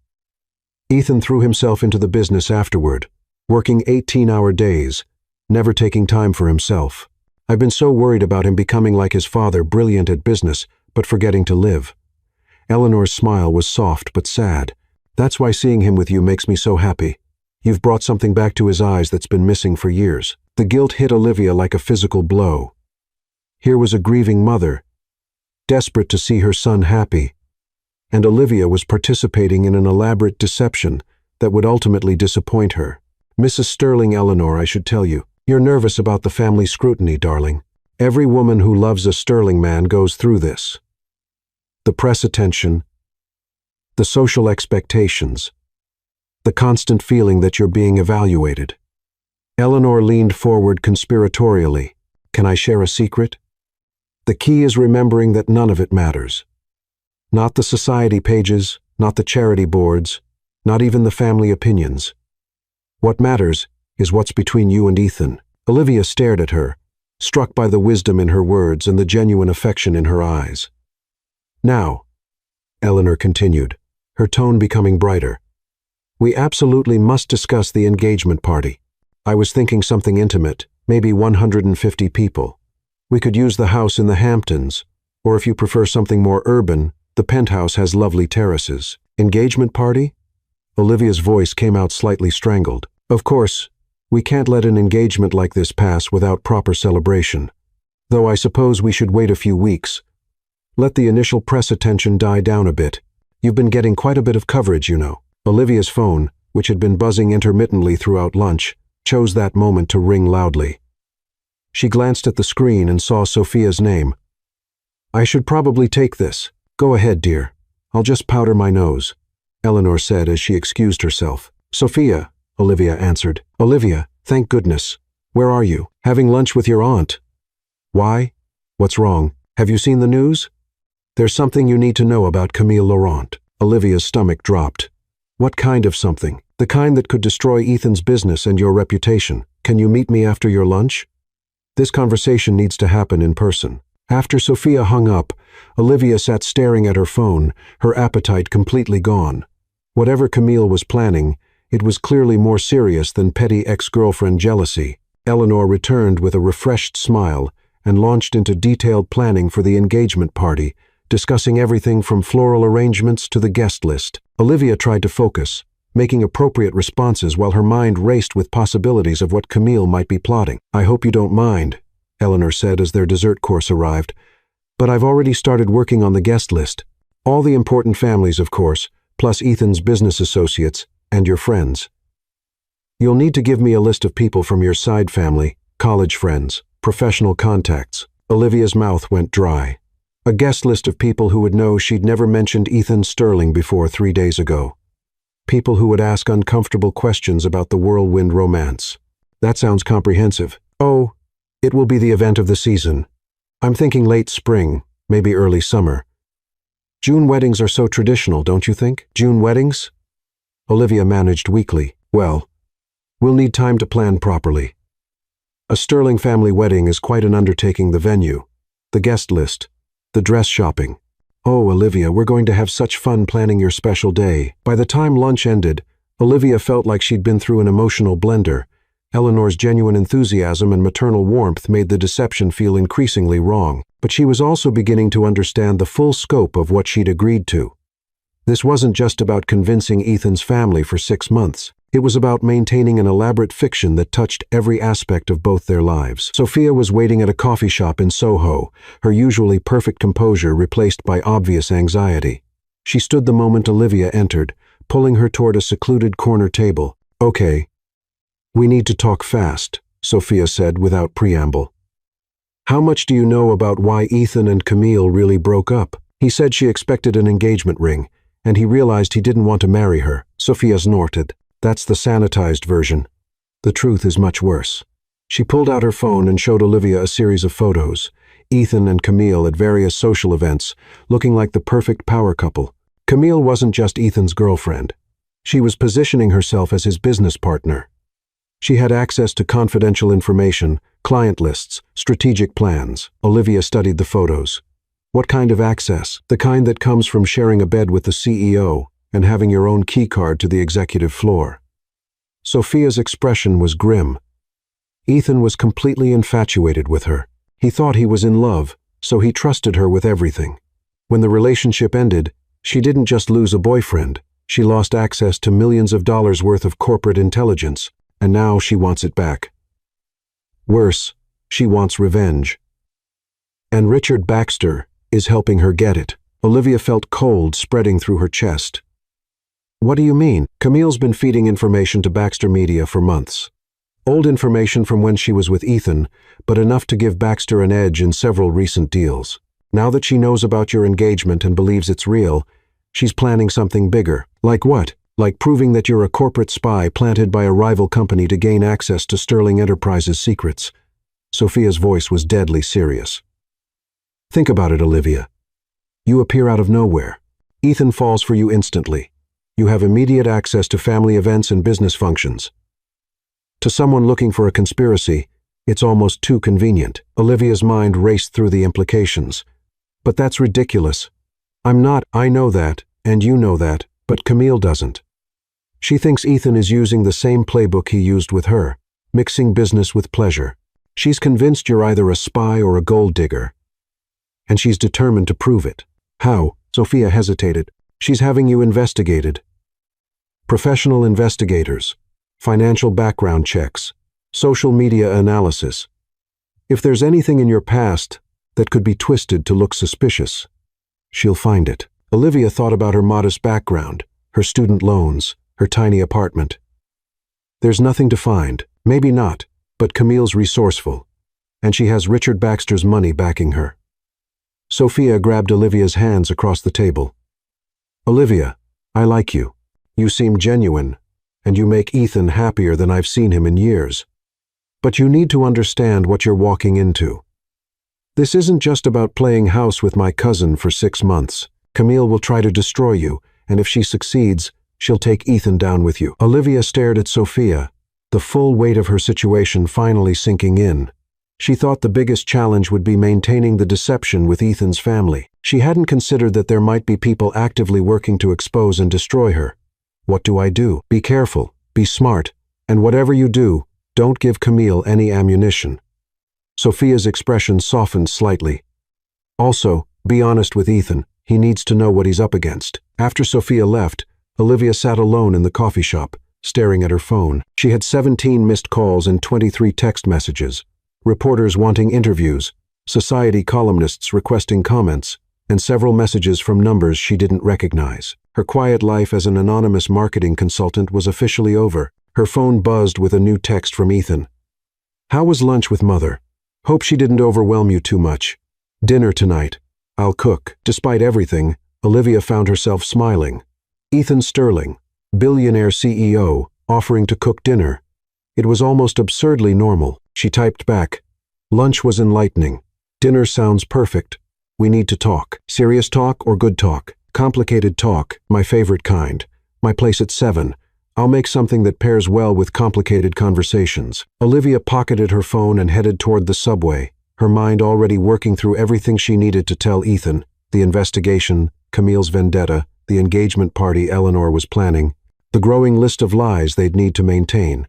Ethan threw himself into the business afterward, working 18-hour days, never taking time for himself. "I've been so worried about him becoming like his father, brilliant at business, but forgetting to live." Eleanor's smile was soft but sad. "That's why seeing him with you makes me so happy. You've brought something back to his eyes that's been missing for years." The guilt hit Olivia like a physical blow. Here was a grieving mother, desperate to see her son happy, and Olivia was participating in an elaborate deception that would ultimately disappoint her. "Mrs. Sterling, Eleanor, I should tell you, you're nervous about the family scrutiny, darling. Every woman who loves a Sterling man goes through this. The press attention, the social expectations, the constant feeling that you're being evaluated." Eleanor leaned forward conspiratorially. "Can I share a secret? The key is remembering that none of it matters. Not the society pages, not the charity boards, not even the family opinions. What matters is what's between you and Ethan." Olivia stared at her, struck by the wisdom in her words and the genuine affection in her eyes. "Now," Eleanor continued, her tone becoming brighter, "we absolutely must discuss the engagement party. I was thinking something intimate, maybe 150 people. We could use the house in the Hamptons, or if you prefer something more urban, the penthouse has lovely terraces." "Engagement party?" Olivia's voice came out slightly strangled. "Of course, we can't let an engagement like this pass without proper celebration. Though I suppose we should wait a few weeks. Let the initial press attention die down a bit. You've been getting quite a bit of coverage, you know." Olivia's phone, which had been buzzing intermittently throughout lunch, chose that moment to ring loudly. She glanced at the screen and saw Sophia's name. "I should probably take this." "Go ahead, dear. I'll just powder my nose," Eleanor said as she excused herself. "Sophia," Olivia answered. "Olivia, thank goodness. Where are you? Having lunch with your aunt." "Why? What's wrong? Have you seen the news?" "There's something you need to know about Camille Laurent." Olivia's stomach dropped. "What kind of something?" "The kind that could destroy Ethan's business and your reputation. Can you meet me after your lunch?" This conversation needs to happen in person. After Sophia hung up, Olivia sat staring at her phone, her appetite completely gone. Whatever Camille was planning, it was clearly more serious than petty ex-girlfriend jealousy. Eleanor returned with a refreshed smile and launched into detailed planning for the engagement party, discussing everything from floral arrangements to the guest list. Olivia tried to focus, making appropriate responses while her mind raced with possibilities of what Camille might be plotting. "I hope you don't mind," Eleanor said as their dessert course arrived, "but I've already started working on the guest list. All the important families, of course, plus Ethan's business associates and your friends. You'll need to give me a list of people from your side family, college friends, professional contacts." Olivia's mouth went dry. A guest list of people who would know she'd never mentioned Ethan Sterling before 3 days ago. People who would ask uncomfortable questions about the whirlwind romance. That sounds comprehensive. "Oh, it will be the event of the season. I'm thinking late spring, maybe early summer. June weddings are so traditional, don't you think?" "June weddings?" Olivia managed weakly. "Well, we'll need time to plan properly. A Sterling family wedding is quite an undertaking. The venue, the guest list, the dress shopping. Oh, Olivia, we're going to have such fun planning your special day." By the time lunch ended, Olivia felt like she'd been through an emotional blender. Eleanor's genuine enthusiasm and maternal warmth made the deception feel increasingly wrong, but she was also beginning to understand the full scope of what she'd agreed to. This wasn't just about convincing Ethan's family for 6 months. It was about maintaining an elaborate fiction that touched every aspect of both their lives. Sophia was waiting at a coffee shop in Soho, her usually perfect composure replaced by obvious anxiety. She stood the moment Olivia entered, pulling her toward a secluded corner table. "Okay. We need to talk fast," Sophia said without preamble. "How much do you know about why Ethan and Camille really broke up?" He said she expected an engagement ring, and he realized he didn't want to marry her. Sophia snorted. "That's the sanitized version. The truth is much worse." She pulled out her phone and showed Olivia a series of photos. Ethan and Camille at various social events, looking like the perfect power couple. Camille wasn't just Ethan's girlfriend. She was positioning herself as his business partner. She had access to confidential information, client lists, strategic plans. Olivia studied the photos. What kind of access? The kind that comes from sharing a bed with the CEO and having your own keycard to the executive floor. Sophia's expression was grim. Ethan was completely infatuated with her. He thought he was in love, so he trusted her with everything. When the relationship ended, she didn't just lose a boyfriend, she lost access to millions of dollars worth of corporate intelligence, and now she wants it back. Worse, she wants revenge. And Richard Baxter is helping her get it. Olivia felt cold spreading through her chest. "What do you mean?" Camille's been feeding information to Baxter Media for months. Old information from when she was with Ethan, but enough to give Baxter an edge in several recent deals. Now that she knows about your engagement and believes it's real, she's planning something bigger. Like what? Like proving that you're a corporate spy planted by a rival company to gain access to Sterling Enterprises' secrets. Sophia's voice was deadly serious. "Think about it, Olivia. You appear out of nowhere. Ethan falls for you instantly. You have immediate access to family events and business functions. To someone looking for a conspiracy, it's almost too convenient." Olivia's mind raced through the implications. "But that's ridiculous. I know that, and you know that, but Camille doesn't. She thinks Ethan is using the same playbook he used with her, mixing business with pleasure. She's convinced you're either a spy or a gold digger. And she's determined to prove it." "How?" Sophia hesitated. "She's having you investigated. Professional investigators, financial background checks, social media analysis. If there's anything in your past that could be twisted to look suspicious, she'll find it." Olivia thought about her modest background, her student loans, her tiny apartment. "There's nothing to find. Maybe not, but Camille's resourceful, and she has Richard Baxter's money backing her." Sophia grabbed Olivia's hands across the table. "Olivia, I like you. You seem genuine, and you make Ethan happier than I've seen him in years. But you need to understand what you're walking into. This isn't just about playing house with my cousin for 6 months. Camille will try to destroy you, and if she succeeds, she'll take Ethan down with you." Olivia stared at Sophia, the full weight of her situation finally sinking in. She thought the biggest challenge would be maintaining the deception with Ethan's family. She hadn't considered that there might be people actively working to expose and destroy her. What do I do? Be careful, be smart, and whatever you do, don't give Camille any ammunition. Sophia's expression softened slightly. Also, be honest with Ethan. He needs to know what he's up against. After Sophia left, Olivia sat alone in the coffee shop, staring at her phone. She had 17 missed calls and 23 text messages. Reporters wanting interviews, society columnists requesting comments, and several messages from numbers she didn't recognize. Her quiet life as an anonymous marketing consultant was officially over. Her phone buzzed with a new text from Ethan. "How was lunch with Mother? Hope she didn't overwhelm you too much. Dinner tonight. I'll cook." Despite everything, Olivia found herself smiling. Ethan Sterling, Billionaire CEO, offering to cook dinner. It was almost absurdly normal. She typed back, "Lunch was enlightening. Dinner sounds perfect. We need to talk. Serious talk or good talk? Complicated talk, my favorite kind. My place at 7. I'll make something that pairs well with complicated conversations." Olivia pocketed her phone and headed toward the subway, her mind already working through everything she needed to tell Ethan: the investigation, Camille's vendetta, the engagement party Eleanor was planning, the growing list of lies they'd need to maintain.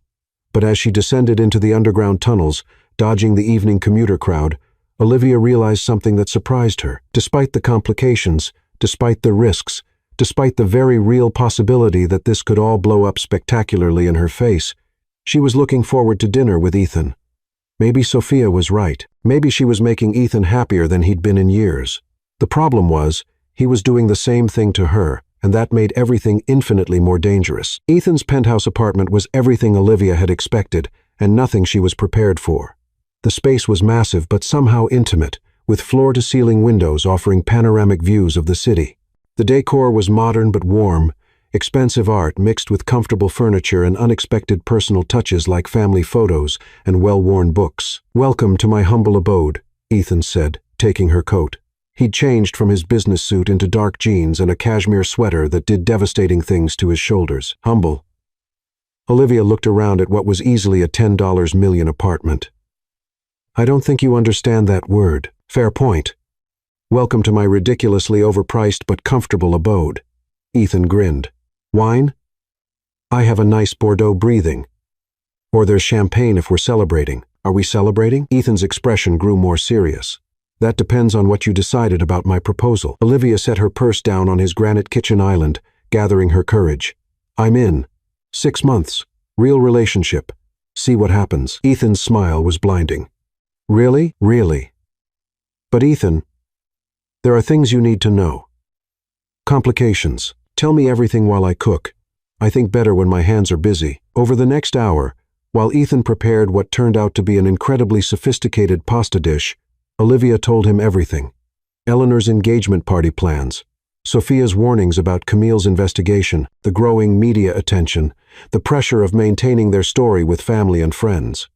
But as she descended into the underground tunnels, dodging the evening commuter crowd, Olivia realized something that surprised her. Despite the complications, despite the risks, Despite the very real possibility that this could all blow up spectacularly in her face, she was looking forward to dinner with Ethan. Maybe Sophia was right. Maybe she was making Ethan happier than he'd been in years. The problem was, he was doing the same thing to her, and that made everything infinitely more dangerous. Ethan's penthouse apartment was everything Olivia had expected, and nothing she was prepared for. The space was massive but somehow intimate, with floor-to-ceiling windows offering panoramic views of the city. The decor was modern but warm, expensive art mixed with comfortable furniture and unexpected personal touches like family photos and well-worn books. "Welcome to my humble abode," Ethan said, taking her coat. He'd changed from his business suit into dark jeans and a cashmere sweater that did devastating things to his shoulders. Humble. Olivia looked around at what was easily a $10 million apartment. "I don't think you understand that word." "Fair point. Welcome to my ridiculously overpriced but comfortable abode." Ethan grinned. "Wine? I have a nice Bordeaux breathing. Or there's champagne if we're celebrating." "Are we celebrating?" Ethan's expression grew more serious. "That depends on what you decided about my proposal." Olivia set her purse down on his granite kitchen island, gathering her courage. "I'm in. 6 months. Real relationship. See what happens." Ethan's smile was blinding. "Really? Really? But Ethan, there are things you need to know. Complications. Tell me everything while I cook. I think better when my hands are busy." Over the next hour, while Ethan prepared what turned out to be an incredibly sophisticated pasta dish, Olivia told him everything. Eleanor's engagement party plans, Sophia's warnings about Camille's investigation, the growing media attention, the pressure of maintaining their story with family and friends.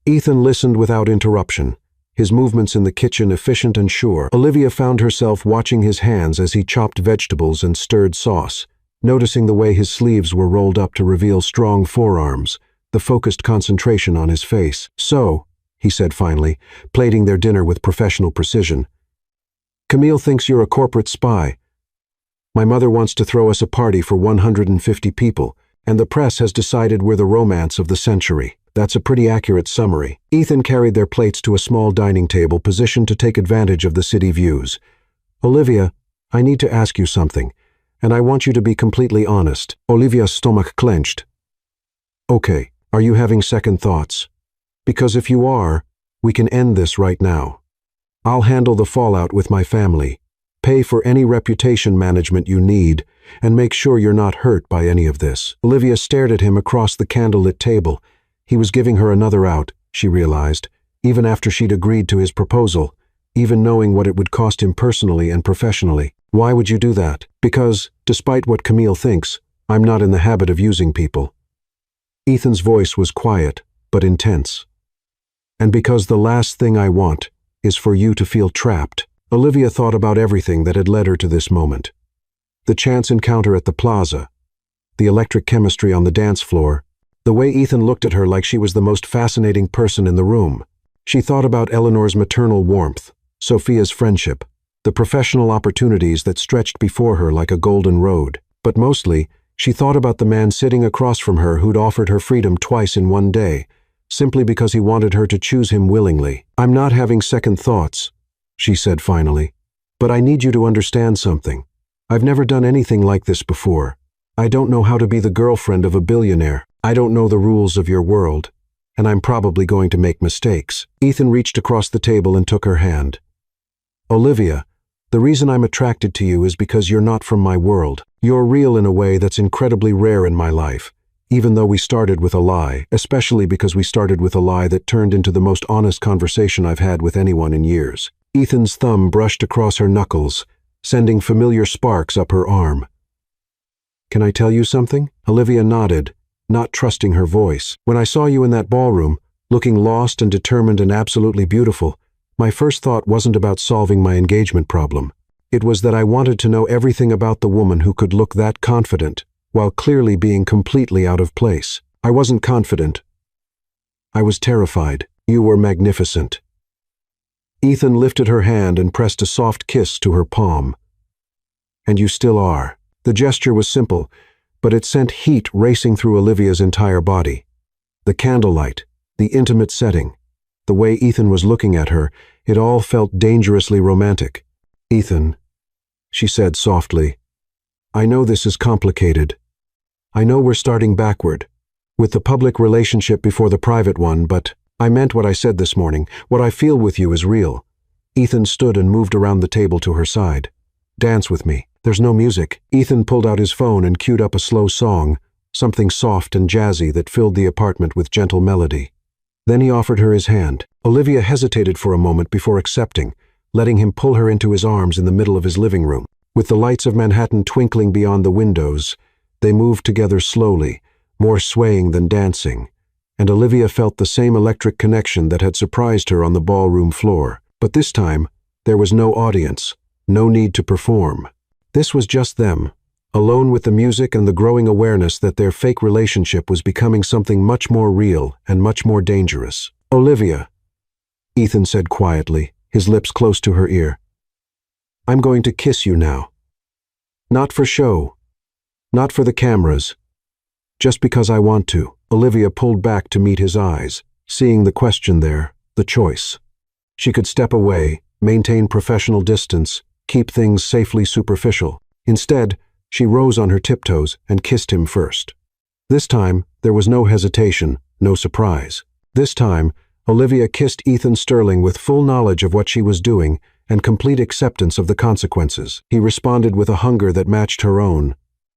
Ethan listened without interruption, his movements in the kitchen efficient and sure. Olivia found herself watching his hands as he chopped vegetables and stirred sauce, noticing the way his sleeves were rolled up to reveal strong forearms, the focused concentration on his face. "So," he said finally, plating their dinner with professional precision, "Camille thinks you're a corporate spy. My mother wants to throw us a party for 150 people, and the press has decided we're the romance of the century." That's a pretty accurate summary. Ethan carried their plates to a small dining table positioned to take advantage of the city views. "Olivia, I need to ask you something, and I want you to be completely honest." Olivia's stomach clenched. "Okay, are you having second thoughts? Because if you are, we can end this right now. I'll handle the fallout with my family, pay for any reputation management you need, and make sure you're not hurt by any of this." Olivia stared at him across the candlelit table. He was giving her another out, she realized, even after she'd agreed to his proposal, even knowing what it would cost him personally and professionally. "Why would you do that?" "Because, despite what Camille thinks, I'm not in the habit of using people." Ethan's voice was quiet, but intense. "And because the last thing I want is for you to feel trapped." Olivia thought about everything that had led her to this moment. The chance encounter at the plaza, the electric chemistry on the dance floor, the way Ethan looked at her like she was the most fascinating person in the room. She thought about Eleanor's maternal warmth, Sophia's friendship, the professional opportunities that stretched before her like a golden road. But mostly, she thought about the man sitting across from her who'd offered her freedom twice in one day, simply because he wanted her to choose him willingly. "I'm not having second thoughts," she said finally, "but I need you to understand something. I've never done anything like this before. I don't know how to be the girlfriend of a billionaire. I don't know the rules of your world, and I'm probably going to make mistakes." Ethan reached across the table and took her hand. "Olivia, the reason I'm attracted to you is because you're not from my world. You're real in a way that's incredibly rare in my life, even though we started with a lie, especially because we started with a lie that turned into the most honest conversation I've had with anyone in years." Ethan's thumb brushed across her knuckles, sending familiar sparks up her arm. "Can I tell you something?" Olivia nodded, not trusting her voice. "When I saw you in that ballroom, looking lost and determined and absolutely beautiful, my first thought wasn't about solving my engagement problem. It was that I wanted to know everything about the woman who could look that confident, while clearly being completely out of place. I wasn't confident. I was terrified. You were magnificent." Ethan lifted her hand and pressed a soft kiss to her palm. "And you still are." The gesture was simple, but it sent heat racing through Olivia's entire body. The candlelight, the intimate setting, the way Ethan was looking at her, it all felt dangerously romantic. "Ethan," she said softly, I know this is complicated. I know we're starting backward, with the public relationship before the private one, but I meant what I said this morning. What I feel with you is real. Ethan stood and moved around the table to her side. Dance with me. There's no music. Ethan pulled out his phone and queued up a slow song, something soft and jazzy that filled the apartment with gentle melody. Then he offered her his hand. Olivia hesitated for a moment before accepting, letting him pull her into his arms in the middle of his living room. With the lights of Manhattan twinkling beyond the windows, they moved together slowly, more swaying than dancing, and Olivia felt the same electric connection that had surprised her on the ballroom floor. But this time, there was no audience, no need to perform. This was just them, alone with the music and the growing awareness that their fake relationship was becoming something much more real and much more dangerous. Olivia, Ethan said quietly, his lips close to her ear. I'm going to kiss you now. Not for show, not for the cameras, just because I want to. Olivia pulled back to meet his eyes, seeing the question there, the choice. She could step away, maintain professional distance, keep things safely superficial. Instead, she rose on her tiptoes and kissed him first. This time, there was no hesitation, no surprise. This time, Olivia kissed Ethan Sterling with full knowledge of what she was doing and complete acceptance of the consequences. He responded with a hunger that matched her own,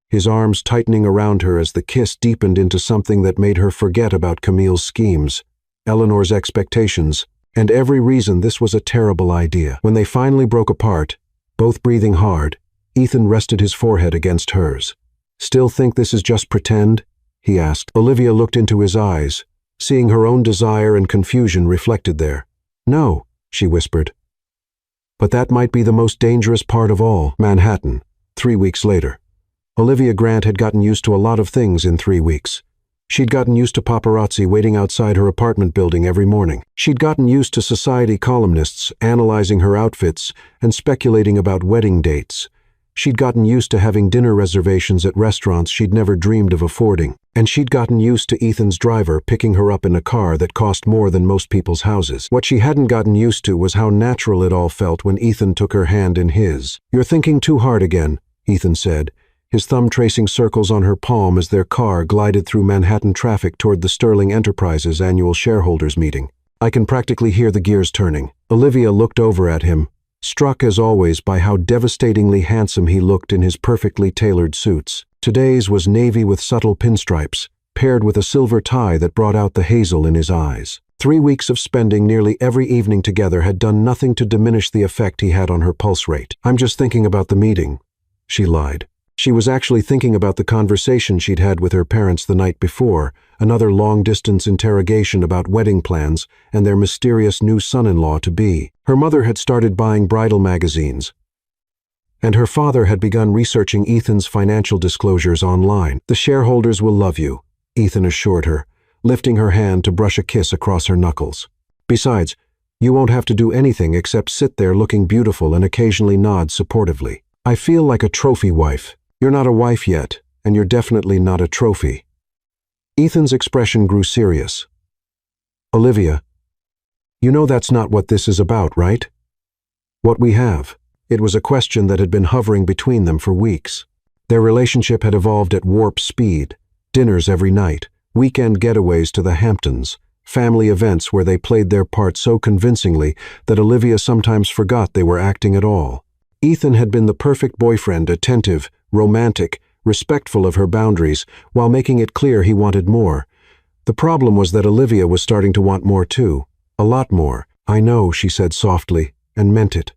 his arms tightening around her as the kiss deepened into something that made her forget about Camille's schemes, Eleanor's expectations, and every reason this was a terrible idea. When they finally broke apart, both breathing hard, Ethan rested his forehead against hers. Still think this is just pretend? He asked. Olivia looked into his eyes, seeing her own desire and confusion reflected there. No, she whispered. But that might be the most dangerous part of all. Manhattan, 3 weeks later. Olivia Grant had gotten used to a lot of things in 3 weeks. She'd gotten used to paparazzi waiting outside her apartment building every morning. She'd gotten used to society columnists analyzing her outfits and speculating about wedding dates. She'd gotten used to having dinner reservations at restaurants she'd never dreamed of affording. And she'd gotten used to Ethan's driver picking her up in a car that cost more than most people's houses. What she hadn't gotten used to was how natural it all felt when Ethan took her hand in his. You're thinking too hard again, Ethan said, his thumb tracing circles on her palm as their car glided through Manhattan traffic toward the Sterling Enterprises annual shareholders meeting. I can practically hear the gears turning. Olivia looked over at him, struck as always by how devastatingly handsome he looked in his perfectly tailored suits. Today's was navy with subtle pinstripes, paired with a silver tie that brought out the hazel in his eyes. 3 weeks of spending nearly every evening together had done nothing to diminish the effect he had on her pulse rate. I'm just thinking about the meeting, she lied. She was actually thinking about the conversation she'd had with her parents the night before, another long-distance interrogation about wedding plans and their mysterious new son-in-law-to-be. Her mother had started buying bridal magazines, and her father had begun researching Ethan's financial disclosures online. The shareholders will love you, Ethan assured her, lifting her hand to brush a kiss across her knuckles. Besides, you won't have to do anything except sit there looking beautiful and occasionally nod supportively. I feel like a trophy wife. You're not a wife yet, and you're definitely not a trophy. Ethan's expression grew serious. Olivia, you know that's not what this is about, right? What we have. It was a question that had been hovering between them for weeks. Their relationship had evolved at warp speed, dinners every night, weekend getaways to the Hamptons, family events where they played their part so convincingly that Olivia sometimes forgot they were acting at all. Ethan had been the perfect boyfriend, attentive, romantic, respectful of her boundaries, while making it clear he wanted more. The problem was that Olivia was starting to want more too. A lot more. I know, she said softly, and meant it.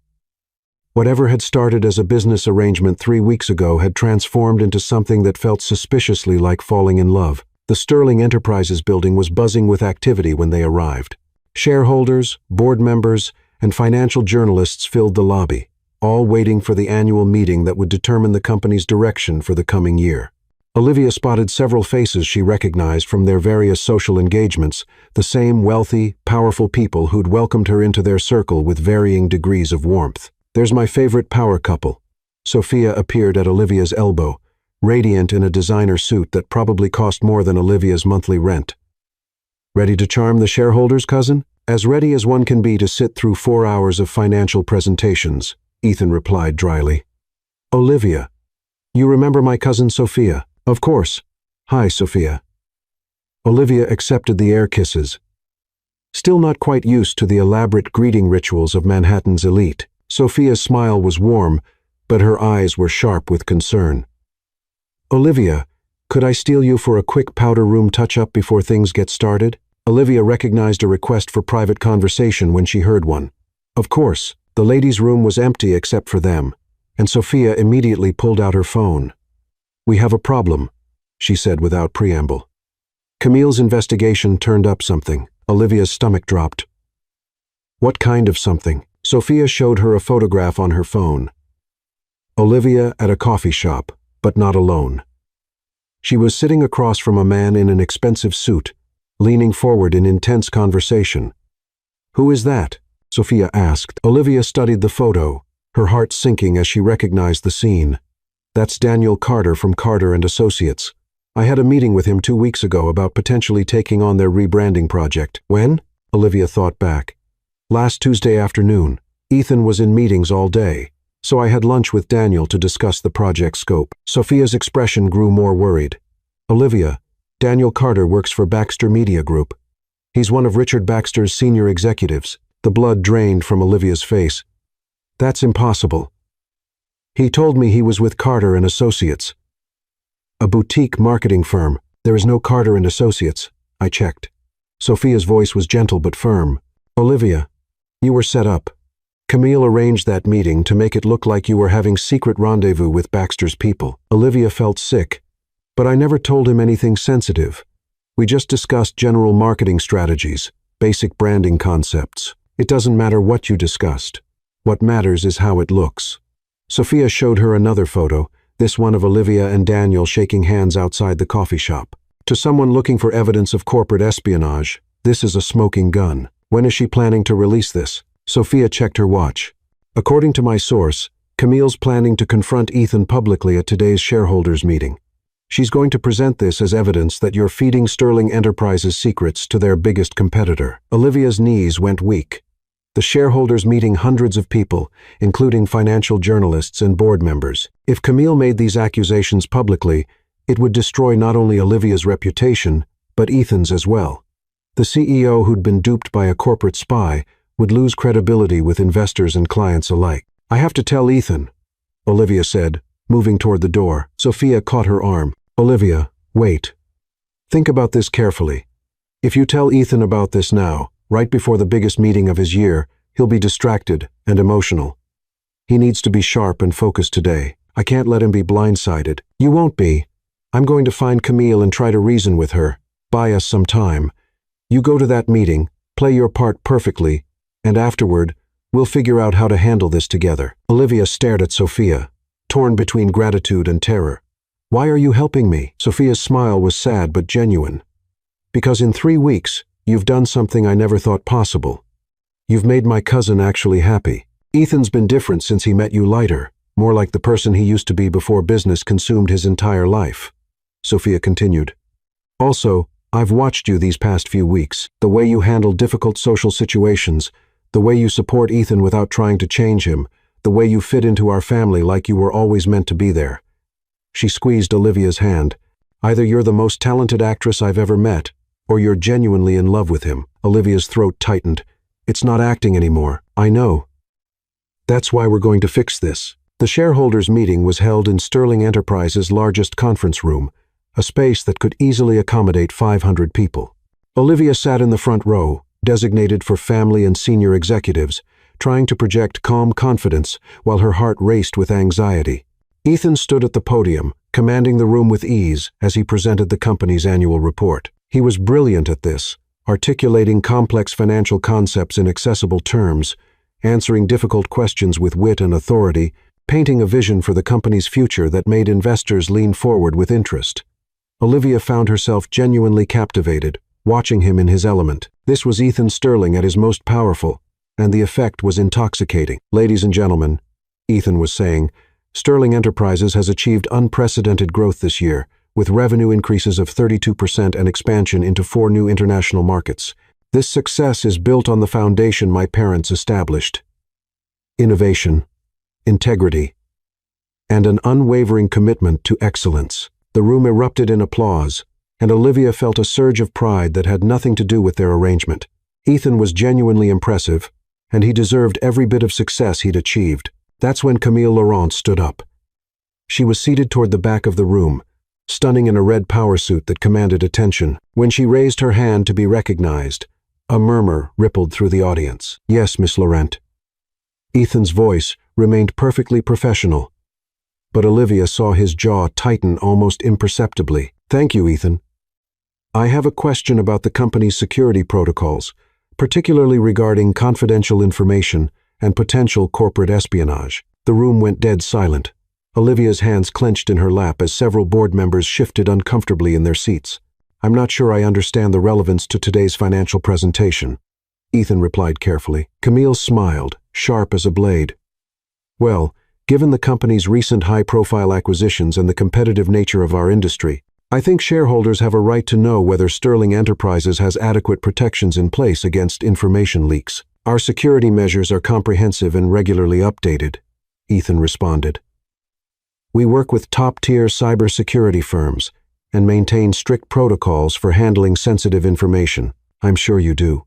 Whatever had started as a business arrangement 3 weeks ago had transformed into something that felt suspiciously like falling in love. The Sterling Enterprises building was buzzing with activity when they arrived. Shareholders, board members, and financial journalists filled the lobby, all waiting for the annual meeting that would determine the company's direction for the coming year. Olivia spotted several faces she recognized from their various social engagements, the same wealthy, powerful people who'd welcomed her into their circle with varying degrees of warmth. There's my favorite power couple. Sophia appeared at Olivia's elbow, radiant in a designer suit that probably cost more than Olivia's monthly rent. Ready to charm the shareholders, cousin? As ready as one can be to sit through 4 hours of financial presentations, Ethan replied dryly. Olivia, You remember my cousin Sophia? Of course. Hi, Sophia. Olivia accepted the air kisses. Still not quite used to the elaborate greeting rituals of Manhattan's elite, Sophia's smile was warm, but her eyes were sharp with concern. Olivia, could I steal you for a quick powder room touch-up before things get started? Olivia recognized a request for private conversation when she heard one. Of course, the ladies' room was empty except for them, and Sophia immediately pulled out her phone. We have a problem, she said without preamble. Camille's investigation turned up something. Olivia's stomach dropped. What kind of something? Sophia showed her a photograph on her phone. Olivia at a coffee shop, but not alone. She was sitting across from a man in an expensive suit, leaning forward in intense conversation. Who is that? Sophia asked. Olivia studied the photo, her heart sinking as she recognized the scene. That's Daniel Carter from Carter and Associates. I had a meeting with him 2 weeks ago about potentially taking on their rebranding project. When? Olivia thought back. Last Tuesday afternoon. Ethan was in meetings all day, so I had lunch with Daniel to discuss the project scope. Sophia's expression grew more worried. Olivia, Daniel Carter works for Baxter Media Group. He's one of Richard Baxter's senior executives. The blood drained from Olivia's face. That's impossible. He told me he was with Carter and Associates. A boutique marketing firm. There is no Carter and Associates. I checked. Sophia's voice was gentle but firm. Olivia, you were set up. Camille arranged that meeting to make it look like you were having secret rendezvous with Baxter's people. Olivia felt sick, but I never told him anything sensitive. We just discussed general marketing strategies, basic branding concepts. It doesn't matter what you discussed. What matters is how it looks. Sophia showed her another photo, this one of Olivia and Daniel shaking hands outside the coffee shop. To someone looking for evidence of corporate espionage, this is a smoking gun. When is she planning to release this? Sophia checked her watch. According to my source, Camille's planning to confront Ethan publicly at today's shareholders' meeting. She's going to present this as evidence that you're feeding Sterling Enterprises' secrets to their biggest competitor. Olivia's knees went weak. The shareholders meeting hundreds of people, including financial journalists and board members. If Camille made these accusations publicly, it would destroy not only Olivia's reputation, but Ethan's as well. The CEO who'd been duped by a corporate spy would lose credibility with investors and clients alike. I have to tell Ethan, Olivia said, moving toward the door. Sophia caught her arm. Olivia, wait. Think about this carefully. If you tell Ethan about this now, right before the biggest meeting of his year, he'll be distracted and emotional. He needs to be sharp and focused today. I can't let him be blindsided. You won't be. I'm going to find Camille and try to reason with her. Buy us some time. You go to that meeting, play your part perfectly, and afterward, we'll figure out how to handle this together. Olivia stared at Sophia, torn between gratitude and terror. Why are you helping me? Sophia's smile was sad but genuine. Because in 3 weeks, you've done something I never thought possible. You've made my cousin actually happy. Ethan's been different since he met you lighter, more like the person he used to be before business consumed his entire life. Sophia continued. Also, I've watched you these past few weeks, the way you handle difficult social situations, the way you support Ethan without trying to change him, the way you fit into our family like you were always meant to be there. She squeezed Olivia's hand. Either you're the most talented actress I've ever met, or you're genuinely in love with him. Olivia's throat tightened. It's not acting anymore. I know. That's why we're going to fix this. The shareholders' meeting was held in Sterling Enterprises' largest conference room, a space that could easily accommodate 500 people. Olivia sat in the front row, designated for family and senior executives, trying to project calm confidence while her heart raced with anxiety. Ethan stood at the podium, commanding the room with ease as he presented the company's annual report. He was brilliant at this, articulating complex financial concepts in accessible terms, answering difficult questions with wit and authority, painting a vision for the company's future that made investors lean forward with interest. Olivia found herself genuinely captivated, watching him in his element. This was Ethan Sterling at his most powerful, and the effect was intoxicating. Ladies and gentlemen, Ethan was saying, Sterling Enterprises has achieved unprecedented growth this year, with revenue increases of 32% and expansion into 4 new international markets. This success is built on the foundation my parents established. Innovation, integrity, and an unwavering commitment to excellence. The room erupted in applause, and Olivia felt a surge of pride that had nothing to do with their arrangement. Ethan was genuinely impressive, and he deserved every bit of success he'd achieved. That's when Camille Laurent stood up. She was seated toward the back of the room, stunning in a red power suit that commanded attention. When she raised her hand to be recognized, a murmur rippled through the audience. "Yes, Miss Laurent." Ethan's voice remained perfectly professional, but Olivia saw his jaw tighten almost imperceptibly. "Thank you, Ethan. I have a question about the company's security protocols, particularly regarding confidential information and potential corporate espionage." The room went dead silent. Olivia's hands clenched in her lap as several board members shifted uncomfortably in their seats. "I'm not sure I understand the relevance to today's financial presentation," Ethan replied carefully. Camille smiled, sharp as a blade. "Well, given the company's recent high-profile acquisitions and the competitive nature of our industry, I think shareholders have a right to know whether Sterling Enterprises has adequate protections in place against information leaks. Our security measures are comprehensive and regularly updated," Ethan responded. "We work with top-tier cybersecurity firms and maintain strict protocols for handling sensitive information." "I'm sure you do.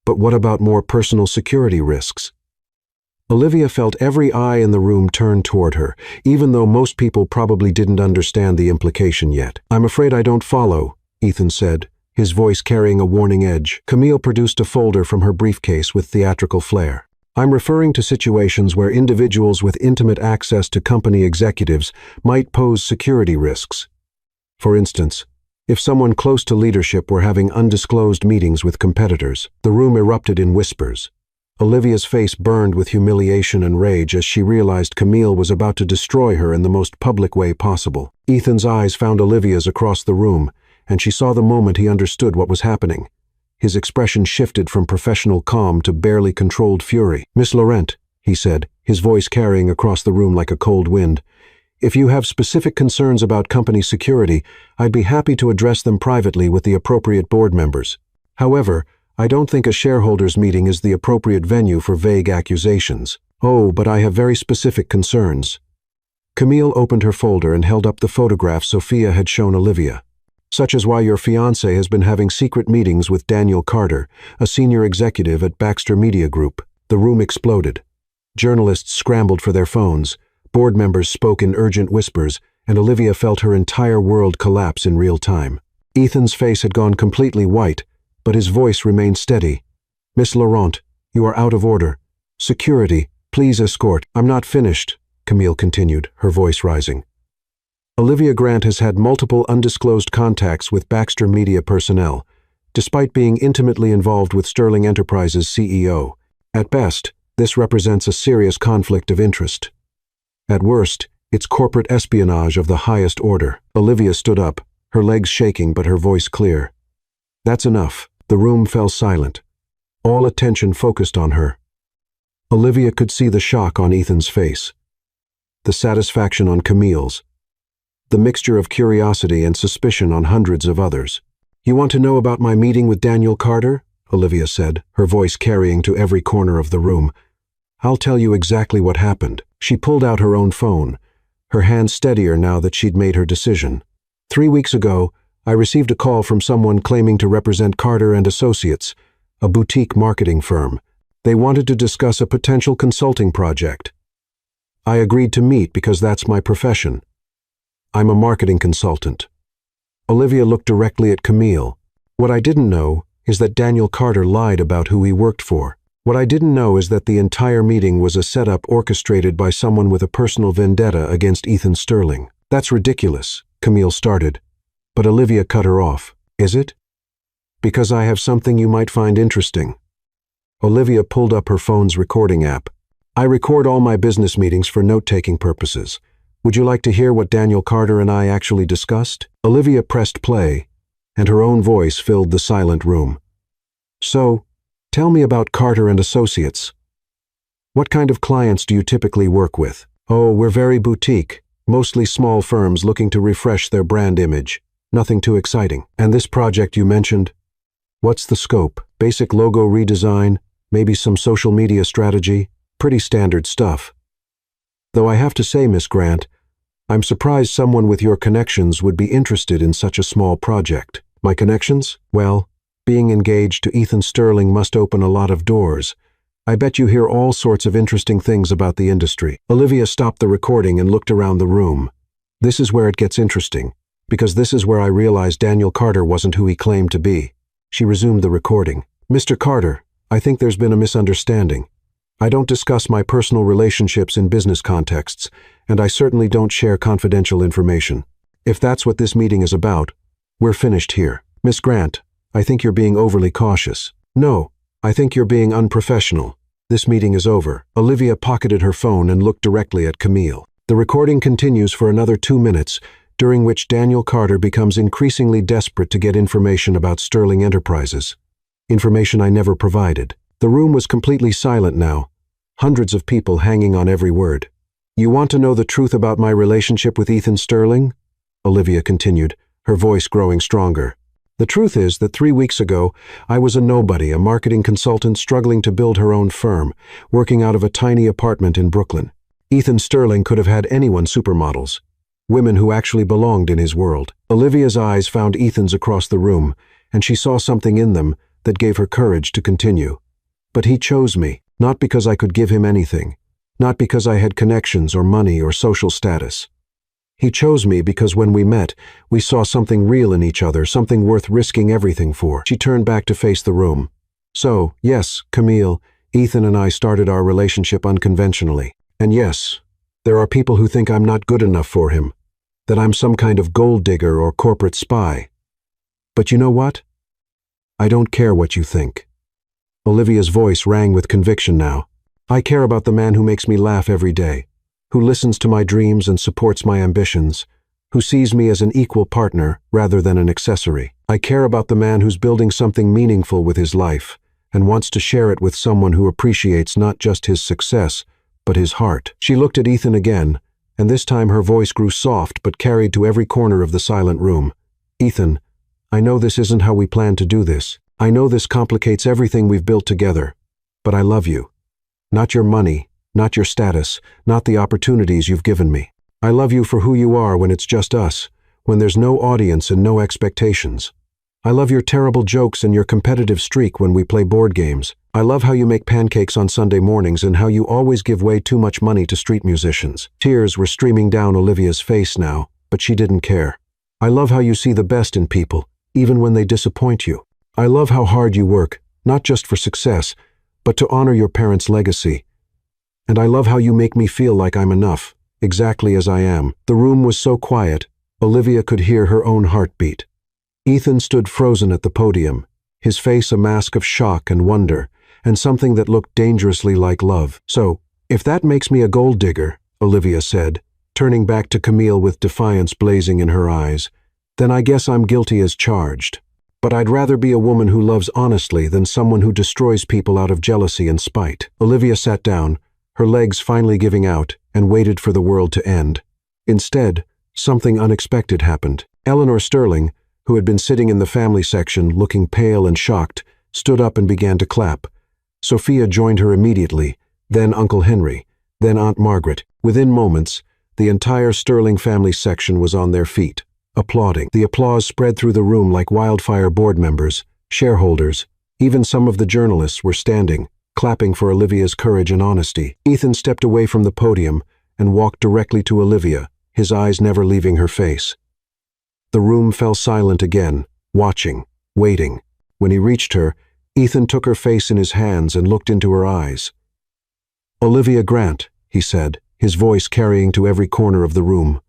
But what about more personal security risks?" Olivia felt every eye in the room turn toward her, even though most people probably didn't understand the implication yet. "I'm afraid I don't follow," Ethan said, his voice carrying a warning edge. Camille produced a folder from her briefcase with theatrical flair. "I'm referring to situations where individuals with intimate access to company executives might pose security risks. For instance, if someone close to leadership were having undisclosed meetings with competitors." The room erupted in whispers. Olivia's face burned with humiliation and rage as she realized Camille was about to destroy her in the most public way possible. Ethan's eyes found Olivia's across the room, and she saw the moment he understood what was happening. His expression shifted from professional calm to barely controlled fury. "Miss Laurent," he said, his voice carrying across the room like a cold wind, "if you have specific concerns about company security, I'd be happy to address them privately with the appropriate board members. However, I don't think a shareholders' meeting is the appropriate venue for vague accusations." "Oh, but I have very specific concerns." Camille opened her folder and held up the photograph Sophia had shown Olivia. "Such as why your fiancé has been having secret meetings with Daniel Carter, a senior executive at Baxter Media Group." The room exploded. Journalists scrambled for their phones, board members spoke in urgent whispers, and Olivia felt her entire world collapse in real time. Ethan's face had gone completely white, but his voice remained steady. "Miss Laurent, you are out of order. Security, please escort." "I'm not finished," Camille continued, her voice rising. "Olivia Grant has had multiple undisclosed contacts with Baxter Media personnel, despite being intimately involved with Sterling Enterprises' CEO. At best, this represents a serious conflict of interest. At worst, it's corporate espionage of the highest order." Olivia stood up, her legs shaking but her voice clear. "That's enough." The room fell silent. All attention focused on her. Olivia could see the shock on Ethan's face, the satisfaction on Camille's, the mixture of curiosity and suspicion on hundreds of others. "You want to know about my meeting with Daniel Carter?" Olivia said, her voice carrying to every corner of the room. "I'll tell you exactly what happened." She pulled out her own phone, her hand steadier now that she'd made her decision. 3 weeks ago, I received a call from someone claiming to represent Carter and Associates, a boutique marketing firm. They wanted to discuss a potential consulting project. I agreed to meet because that's my profession. I'm a marketing consultant. Olivia looked directly at Camille. "What I didn't know is that Daniel Carter lied about who he worked for. What I didn't know is that the entire meeting was a setup orchestrated by someone with a personal vendetta against Ethan Sterling." "That's ridiculous," Camille started, but Olivia cut her off. "Is it?" "Because I have something you might find interesting." Olivia pulled up her phone's recording app. "I record all my business meetings for note-taking purposes. Would you like to hear what Daniel Carter and I actually discussed?" Olivia pressed play, and her own voice filled the silent room. "So, tell me about Carter and Associates. What kind of clients do you typically work with?" "Oh, we're very boutique, mostly small firms looking to refresh their brand image. Nothing too exciting." "And this project you mentioned? What's the scope? Basic logo redesign, maybe some social media strategy? Pretty standard stuff." Though I have to say, Miss Grant, I'm surprised someone with your connections would be interested in such a small project. My connections? Well, being engaged to Ethan Sterling must open a lot of doors. I bet you hear all sorts of interesting things about the industry. Olivia stopped the recording and looked around the room. This is where it gets interesting, because this is where I realized Daniel Carter wasn't who he claimed to be. She resumed the recording. Mr. Carter, I think there's been a misunderstanding. I don't discuss my personal relationships in business contexts, and I certainly don't share confidential information. If that's what this meeting is about, we're finished here. Miss Grant, I think you're being overly cautious. No, I think you're being unprofessional. This meeting is over. Olivia pocketed her phone and looked directly at Camille. The recording continues for another 2 minutes, during which Daniel Carter becomes increasingly desperate to get information about Sterling Enterprises. Information I never provided. The room was completely silent now, hundreds of people hanging on every word. You want to know the truth about my relationship with Ethan Sterling? Olivia continued, her voice growing stronger. The truth is that 3 weeks ago, I was a nobody, a marketing consultant struggling to build her own firm, working out of a tiny apartment in Brooklyn. Ethan Sterling could have had anyone supermodels, women who actually belonged in his world. Olivia's eyes found Ethan's across the room, and she saw something in them that gave her courage to continue. But he chose me, not because I could give him anything, not because I had connections or money or social status. He chose me because when we met, we saw something real in each other, something worth risking everything for. She turned back to face the room. So, yes, Camille, Ethan and I started our relationship unconventionally. And yes, there are people who think I'm not good enough for him, that I'm some kind of gold digger or corporate spy. But you know what? I don't care what you think. Olivia's voice rang with conviction now. I care about the man who makes me laugh every day, who listens to my dreams and supports my ambitions, who sees me as an equal partner rather than an accessory. I care about the man who's building something meaningful with his life and wants to share it with someone who appreciates not just his success, but his heart. She looked at Ethan again, and this time her voice grew soft but carried to every corner of the silent room. Ethan, I know this isn't how we planned to do this. I know this complicates everything we've built together, but I love you. Not your money, not your status, not the opportunities you've given me. I love you for who you are when it's just us, when there's no audience and no expectations. I love your terrible jokes and your competitive streak when we play board games. I love how you make pancakes on Sunday mornings and how you always give way too much money to street musicians. Tears were streaming down Olivia's face now, but she didn't care. I love how you see the best in people, even when they disappoint you. I love how hard you work, not just for success, but to honor your parents' legacy. And I love how you make me feel like I'm enough, exactly as I am. The room was so quiet, Olivia could hear her own heartbeat. Ethan stood frozen at the podium, his face a mask of shock and wonder, and something that looked dangerously like love. So, if that makes me a gold digger, Olivia said, turning back to Camille with defiance blazing in her eyes, then I guess I'm guilty as charged. But I'd rather be a woman who loves honestly than someone who destroys people out of jealousy and spite. Olivia sat down, her legs finally giving out, and waited for the world to end. Instead, something unexpected happened. Eleanor Sterling, who had been sitting in the family section looking pale and shocked, stood up and began to clap. Sophia joined her immediately, then Uncle Henry, then Aunt Margaret. Within moments, the entire Sterling family section was on their feet, applauding. The applause spread through the room like wildfire. Board members, shareholders, even some of the journalists were standing, clapping for Olivia's courage and honesty. Ethan stepped away from the podium and walked directly to Olivia, his eyes never leaving her face. The room fell silent again, watching, waiting. When he reached her, Ethan took her face in his hands and looked into her eyes. Olivia Grant, he said, his voice carrying to every corner of the room.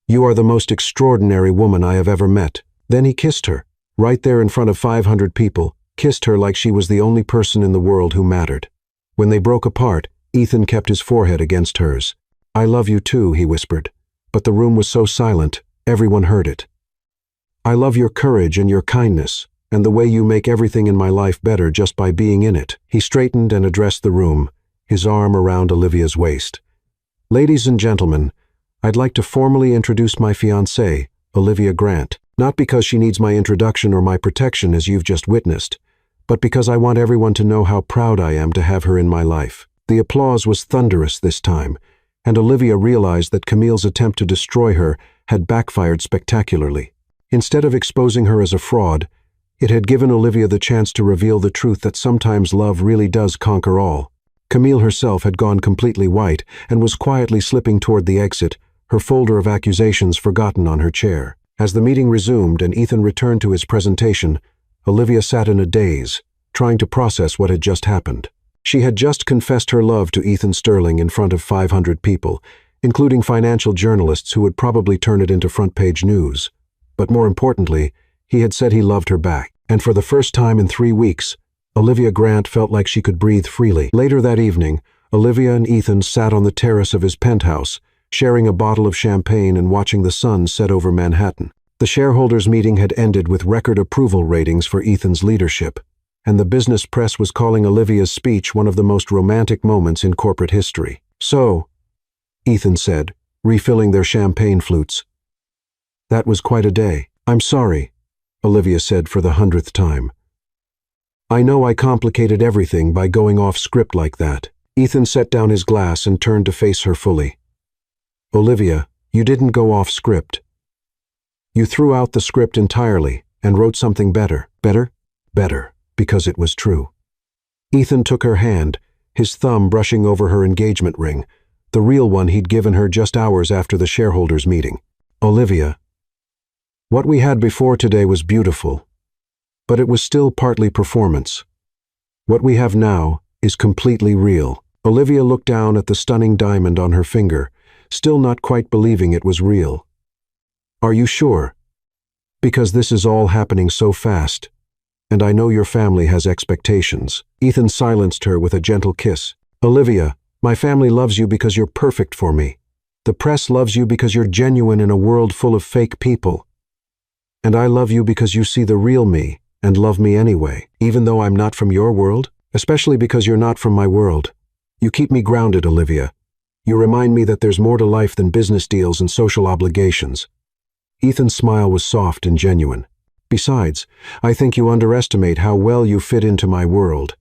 You are the most extraordinary woman I have ever met. Then he kissed her, right there in front of 500 people, kissed her like she was the only person in the world who mattered. When they broke apart, Ethan kept his forehead against hers. I love you too, he whispered. But the room was so silent, everyone heard it. I love your courage and your kindness, and the way you make everything in my life better just by being in it. He straightened and addressed the room, his arm around Olivia's waist. Ladies and gentlemen, I'd like to formally introduce my fiancée, Olivia Grant, not because she needs my introduction or my protection as you've just witnessed, but because I want everyone to know how proud I am to have her in my life. The applause was thunderous this time, and Olivia realized that Camille's attempt to destroy her had backfired spectacularly. Instead of exposing her as a fraud, it had given Olivia the chance to reveal the truth that sometimes love really does conquer all. Camille herself had gone completely white and was quietly slipping toward the exit, her folder of accusations forgotten on her chair. As the meeting resumed and Ethan returned to his presentation, Olivia sat in a daze, trying to process what had just happened. She had just confessed her love to Ethan Sterling in front of 500 people, including financial journalists who would probably turn it into front-page news. But more importantly, he had said he loved her back. And for the first time in 3 weeks, Olivia Grant felt like she could breathe freely. Later that evening, Olivia and Ethan sat on the terrace of his penthouse, sharing a bottle of champagne and watching the sun set over Manhattan. The shareholders' meeting had ended with record approval ratings for Ethan's leadership, and the business press was calling Olivia's speech one of the most romantic moments in corporate history. "So," Ethan said, refilling their champagne flutes. "That was quite a day." "I'm sorry," Olivia said for the 100th time. "I know I complicated everything by going off script like that." Ethan set down his glass and turned to face her fully. "Olivia, you didn't go off script. You threw out the script entirely and wrote something better." "Better?" "Better, because it was true." Ethan took her hand, his thumb brushing over her engagement ring, the real one he'd given her just hours after the shareholders' meeting. "Olivia, what we had before today was beautiful, but it was still partly performance. What we have now is completely real." Olivia looked down at the stunning diamond on her finger, still not quite believing it was real. "Are you sure? Because this is all happening so fast, and I know your family has expectations." Ethan silenced her with a gentle kiss. "Olivia, my family loves you because you're perfect for me. The press loves you because you're genuine in a world full of fake people. And I love you because you see the real me and love me anyway, even though I'm not from your world, especially because you're not from my world. You keep me grounded, Olivia. You remind me that there's more to life than business deals and social obligations." Ethan's smile was soft and genuine. "Besides, I think you underestimate how well you fit into my world.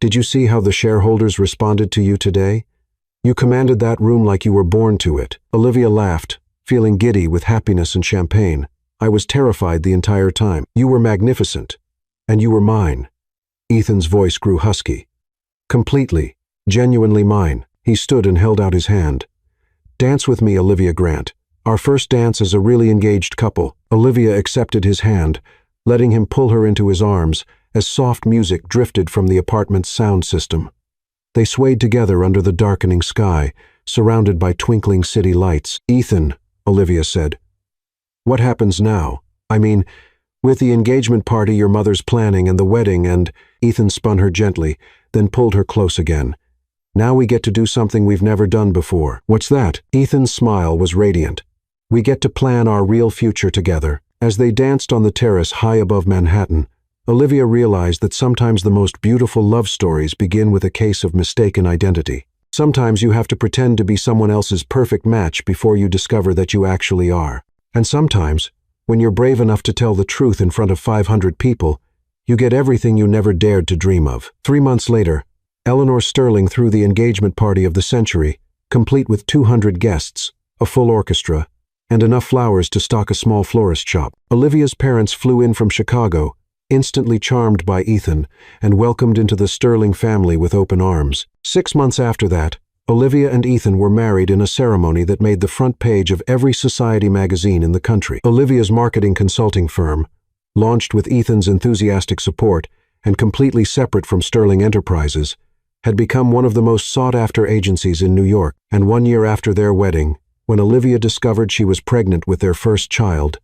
Did you see how the shareholders responded to you today? You commanded that room like you were born to it." Olivia laughed, feeling giddy with happiness and champagne. "I was terrified the entire time. You were magnificent. And you were mine." Ethan's voice grew husky. "Completely, genuinely mine." He stood and held out his hand. "Dance with me, Olivia Grant. Our first dance as a really engaged couple." Olivia accepted his hand, letting him pull her into his arms as soft music drifted from the apartment's sound system. They swayed together under the darkening sky, surrounded by twinkling city lights. "Ethan," Olivia said, "what happens now? I mean, with the engagement party your mother's planning and the wedding and—" Ethan spun her gently, then pulled her close again. "Now we get to do something we've never done before." "What's that?" Ethan's smile was radiant. "We get to plan our real future together." As they danced on the terrace high above Manhattan, Olivia realized that sometimes the most beautiful love stories begin with a case of mistaken identity. Sometimes you have to pretend to be someone else's perfect match before you discover that you actually are. And sometimes, when you're brave enough to tell the truth in front of 500 people, you get everything you never dared to dream of. 3 months later, Eleanor Sterling threw the engagement party of the century, complete with 200 guests, a full orchestra, and enough flowers to stock a small florist shop. Olivia's parents flew in from Chicago, instantly charmed by Ethan, and welcomed into the Sterling family with open arms. 6 months after that, Olivia and Ethan were married in a ceremony that made the front page of every society magazine in the country. Olivia's marketing consulting firm, launched with Ethan's enthusiastic support and completely separate from Sterling Enterprises, had become one of the most sought-after agencies in New York. And 1 year after their wedding, when Olivia discovered she was pregnant with their first child,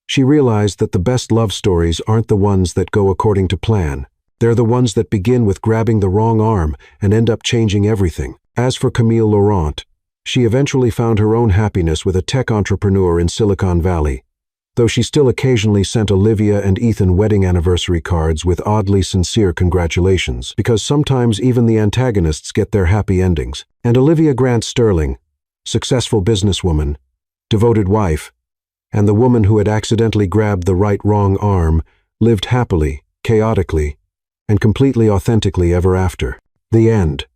she realized that the best love stories aren't the ones that go according to plan. They're the ones that begin with grabbing the wrong arm and end up changing everything. As for Camille Laurent, she eventually found her own happiness with a tech entrepreneur in Silicon Valley, though she still occasionally sent Olivia and Ethan wedding anniversary cards with oddly sincere congratulations, because sometimes even the antagonists get their happy endings. And Olivia Grant Sterling, successful businesswoman, devoted wife, and the woman who had accidentally grabbed the wrong arm, lived happily, chaotically, and completely authentically ever after. The end.